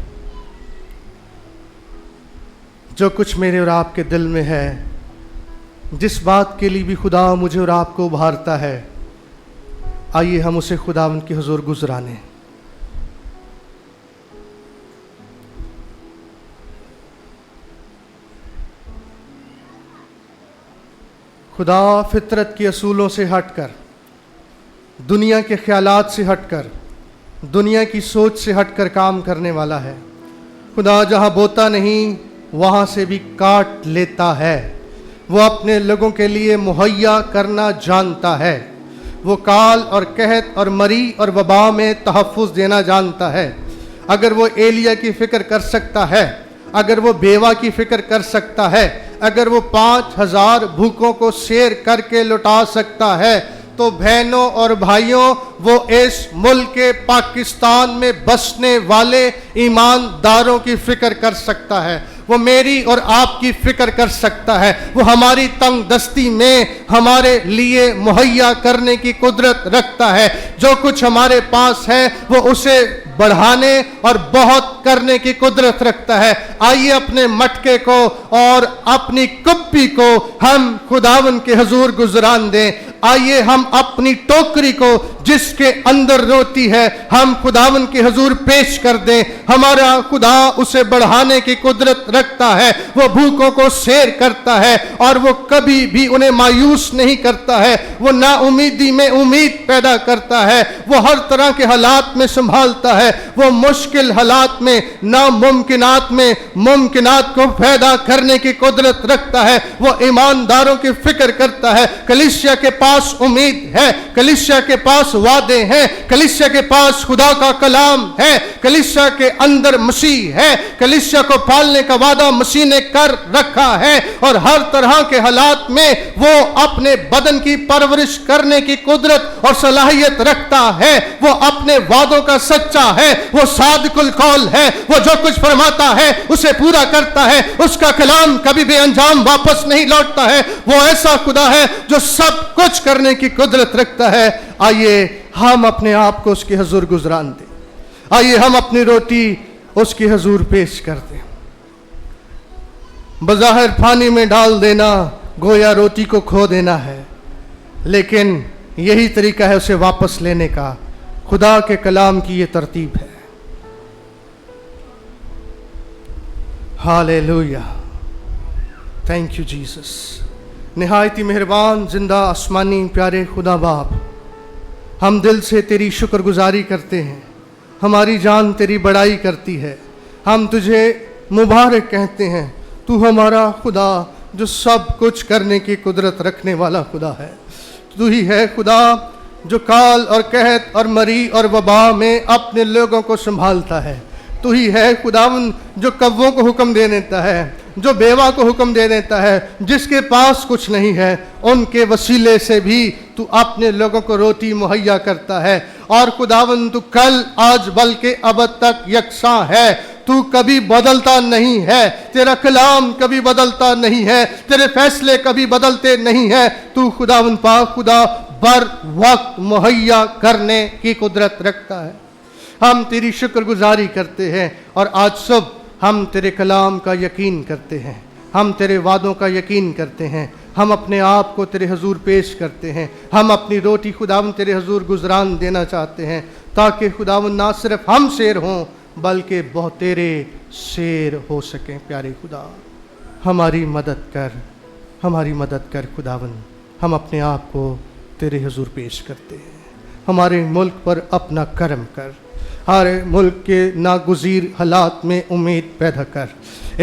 जो कुछ मेरे और आपके दिल में है, जिस बात के लिए भी खुदा मुझे और आपको उभारता है, आइए हम उसे खुदावन के हुजूर गुजराने। खुदा फितरत के असूलों से हटकर, दुनिया के ख्यालात से हटकर, दुनिया की सोच से हटकर काम करने वाला है। खुदा जहाँ बोता नहीं वहाँ से भी काट लेता है। वो अपने लोगों के लिए मुहैया करना जानता है। वो काल और कहत और मरी और वबा में तहफ़्फ़ुज़ देना जानता है। अगर वो एलिया की फ़िक्र कर सकता है, अगर वो बेवा की फ़िक्र कर सकता है, अगर वो 5000 भूखों को शेर करके लुटा सकता है, तो बहनों और भाइयों, वो इस मुल्क के पाकिस्तान में बसने वाले ईमानदारों की फिक्र कर सकता है, वो मेरी और आपकी फिक्र कर सकता है, वो हमारी तंग दस्ती में हमारे लिए मुहैया करने की कुदरत रखता है। जो कुछ हमारे पास है वो उसे बढ़ाने और बहुत करने की कुदरत रखता है। आइए अपने मटके को और अपनी कुप्पी को हम खुदावन के हुजूर गुजरान दें। आइए हम अपनी टोकरी को जिसके अंदर रोटी है हम खुदावन के हुजूर पेश कर दें। हमारा खुदा उसे बढ़ाने की कुदरत रखता है, वो भूखों को सैर करता है और वो कभी भी उन्हें मायूस नहीं करता है। वो नाउमीदी में उम्मीद पैदा करता है, वो हर तरह के हालात में संभालता है, वो मुश्किल हालात में नामुमकिनात में मुमकिनात को पैदा करने की कुदरत रखता है। वो ईमानदारों की फिक्र करता है। कलीसिया के पास उम्मीद है, कलीसिया के पास वादे हैं, कलीसिया के पास खुदा का कलाम है, कलीसिया के अंदर मसीह है, कलीसिया को पालने का वादा मसीह ने कर रखा है और हर तरह के हालात में वो अपने बदन की परवरिश करने की कुदरत और सलाहियत रखता है। वो अपने वादों का सच्चा है, वो सादिकुल कौल है, वो जो कुछ फरमाता है उसे पूरा करता है, उसका कलाम कभी भी अंजाम वापस नहीं लौटता है। वो ऐसा खुदा है जो सब कुछ करने की कुदरत रखता है। आइए हम अपने आप को उसके हुजूर गुजरान दें। आइए हम अपनी रोटी उसके हुजूर पेश कर दें। बज़ाहिर पानी में डाल देना गोया रोटी को खो देना है, लेकिन यही तरीका है उसे वापस लेने का। खुदा के कलाम की ये तरतीब है। Hallelujah, thank you Jesus. निहायती मेहरबान जिंदा आसमानी प्यारे खुदा बाप, हम दिल से तेरी शुक्रगुजारी करते हैं। हमारी जान तेरी बड़ाई करती है। हम तुझे मुबारक कहते हैं। तू हमारा खुदा जो सब कुछ करने की कुदरत रखने वाला खुदा है। तू ही है खुदा जो काल और कहत और मरी और वबा में अपने लोगों को संभालता है। तू ही है खुदावन जो कव्वों को हुक्म दे देता है, जो बेवा को हुक्म दे देता है, जिसके पास कुछ नहीं है उनके वसीले से भी तू अपने लोगों को रोटी मुहैया करता है। और खुदावन तू कल आज बल्कि अब तक यकसा है। तू कभी बदलता नहीं है, तेरा कलाम कभी बदलता नहीं है, तेरे फैसले कभी बदलते नहीं है। तू खुदावन पाक खुदा बर वक्त मुहैया करने की कुदरत रखता है। हम तेरी शुक्रगुजारी करते हैं और आज सुबह हम तेरे कलाम का यकीन करते हैं, हम तेरे वादों का यकीन करते हैं। हम अपने आप को तेरे हुजूर पेश करते हैं। हम अपनी रोटी खुदावन तेरे हुजूर गुजरान देना चाहते हैं, ताकि खुदावन ना सिर्फ हम शेर हों बल्कि बहुत तेरे शेर हो सकें। प्यारे खुदा, हमारी मदद कर, हमारी मदद कर खुदावन। हम अपने आप को तेरे हुजूर पेश करते हैं। हमारे मुल्क पर अपना करम कर, हमारे मुल्क के नागुज़ीर हालात में उम्मीद पैदा कर।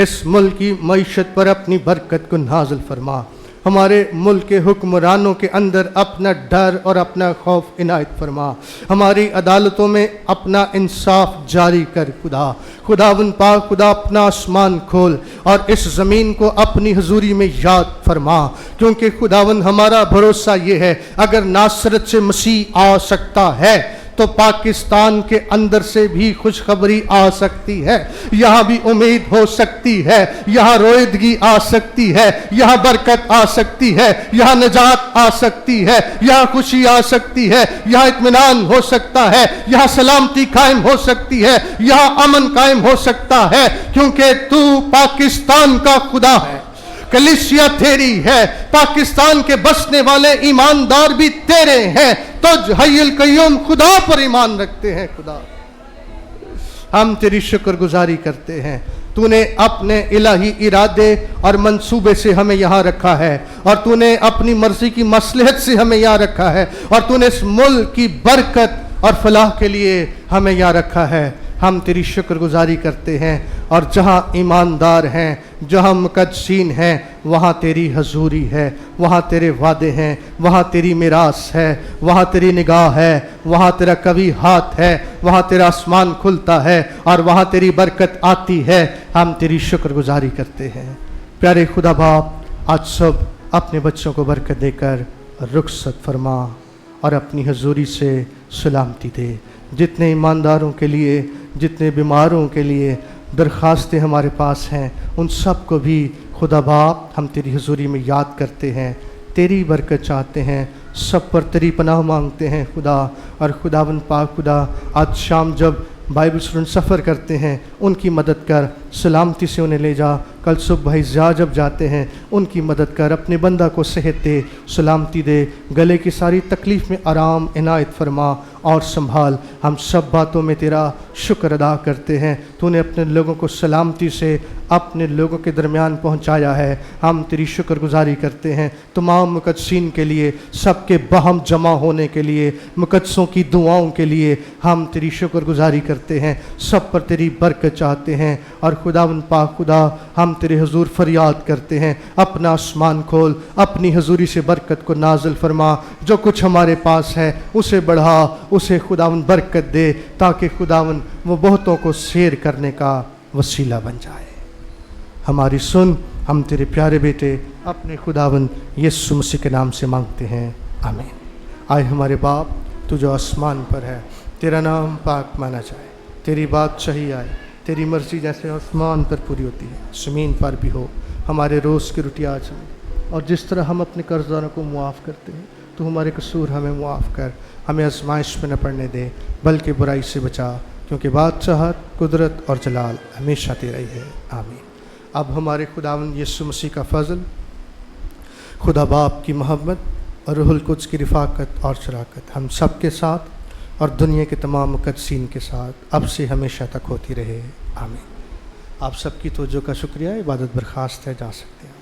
इस मुल्क की मईशत पर अपनी बरकत को नाज़िल फरमा। हमारे मुल्क के हुक्मरानों के अंदर अपना डर और अपना खौफ इनायत फरमा। हमारी अदालतों में अपना इंसाफ जारी कर खुदा। खुदावन पाक खुदा अपना आसमान खोल और इस ज़मीन को अपनी हजूरी में याद फरमा, क्योंकि खुदावन हमारा भरोसा ये है, अगर नासरत से मसीह आ सकता है तो पाकिस्तान के अंदर से भी खुशखबरी आ सकती है। यहाँ भी उम्मीद हो सकती है, यहाँ रोइदगी आ सकती है, यहाँ बरकत आ सकती है, यहाँ निजात आ सकती है, यहाँ खुशी आ सकती है, यहाँ इत्मीनान हो सकता है, यहाँ सलामती कायम हो सकती है, यहाँ अमन कायम हो सकता है, क्योंकि तू पाकिस्तान का खुदा है। कलीसिया तेरी है, पाकिस्तान के बसने वाले ईमानदार भी तेरे हैं। तुझ हय्युल कय्यूम खुदा पर ईमान रखते हैं। खुदा, हम तेरी शुक्रगुजारी करते हैं। तूने अपने इलाही इरादे और मंसूबे से हमें यहाँ रखा है, और तूने अपनी मर्जी की मसलहत से हमें यहाँ रखा है, और तूने इस मुल्क की बरकत और फलाह के लिए हमें यहाँ रखा है। हम तेरी शुक्रगुजारी करते हैं, और जहाँ ईमानदार हैं, जहाँ मुकद्दसीन हैं, वहाँ तेरी हजूरी है, वहाँ तेरे वादे हैं, वहाँ तेरी मिरास है, वहाँ तेरी निगाह है, वहाँ तेरा कभी हाथ है, वहाँ तेरा आसमान खुलता है और वहाँ तेरी बरकत आती है। हम तेरी शुक्रगुजारी करते हैं। प्यारे खुदा बाप, आज सब अपने बच्चों को बरकत देकर रुखसत फरमा। और अपनी हजूरी से सलामती दे। जितने ईमानदारों के लिए, जितने बीमारों के लिए दरख्वास्तें हमारे पास हैं, उन सब को भी खुदा बाप हम तेरी हजूरी में याद करते हैं, तेरी बरकत चाहते हैं, सब पर तेरी पनाह मांगते हैं खुदा। और खुदावन पाक खुदा, आज शाम जब बाइबल स्टूडेंट सफ़र करते हैं उनकी मदद कर, सलामती से उन्हें ले जा। कल सुबह भाई ज़िया जब जाते हैं उनकी मदद कर, अपने बंदा को सेहत दे, सलामती दे, गले की सारी तकलीफ़ में आराम इनायत फरमा और संभाल। हम सब बातों में तेरा शुक्र अदा करते हैं, तूने अपने लोगों को सलामती से अपने लोगों के दरमियान पहुंचाया है। हम तेरी शुक्रगुजारी करते हैं तमाम मुकद्दसीन के लिए, सबके बहम जमा होने के लिए, मुकद्दसों की दुआओं के लिए हम तेरी शुक्रगुजारी करते हैं, सब पर तेरी बरकत चाहते हैं। और खुदावन पाक खुदा, हम तेरे हुजूर फरियाद करते हैं, अपना आसमान खोल, अपनी हजूरी से बरकत को नाजिल फरमा, जो कुछ हमारे पास है उसे बढ़ा, उसे खुदावन बरकत दे, ताकि खुदावन वो बहुतों को शेयर करने का वसीला बन जाए। हमारी सुन, हम तेरे प्यारे बेटे अपने खुदावन यीशु मसीह के नाम से मांगते हैं, आमीन। आए हमारे बाप, तू जो आसमान पर है, तेरा नाम पाक माना जाए, तेरी बात सही आए, तेरी मर्ज़ी जैसे आसमान पर पूरी होती है ज़मीन पर भी हो। हमारे रोज़ की रोटी आज हमें, और जिस तरह हम अपने कर्जदारों को मुआफ़ करते हैं, तो हमारे कसूर हमें मुआफ़ कर, हमें आजमाइश में न पड़ने दे, बल्कि बुराई से बचा, क्योंकि बादशाहत, कुदरत और जलाल हमेशा तेरा ही है, आमीन। अब हमारे खुदावंद यीशु मसीह का फ़ज़ल, खुदा बाप की मोहब्बत और रूहुल कुद्स की रिफ़ाक़त और शराकत हम सब के साथ और दुनिया के तमाम मुक़द्दसीन के साथ अब से हमेशा तक होती रहे, आमीन। आप सबकी तवज्जो का शुक्रिया, इबादत बर्खास्त है, जा सकते हैं।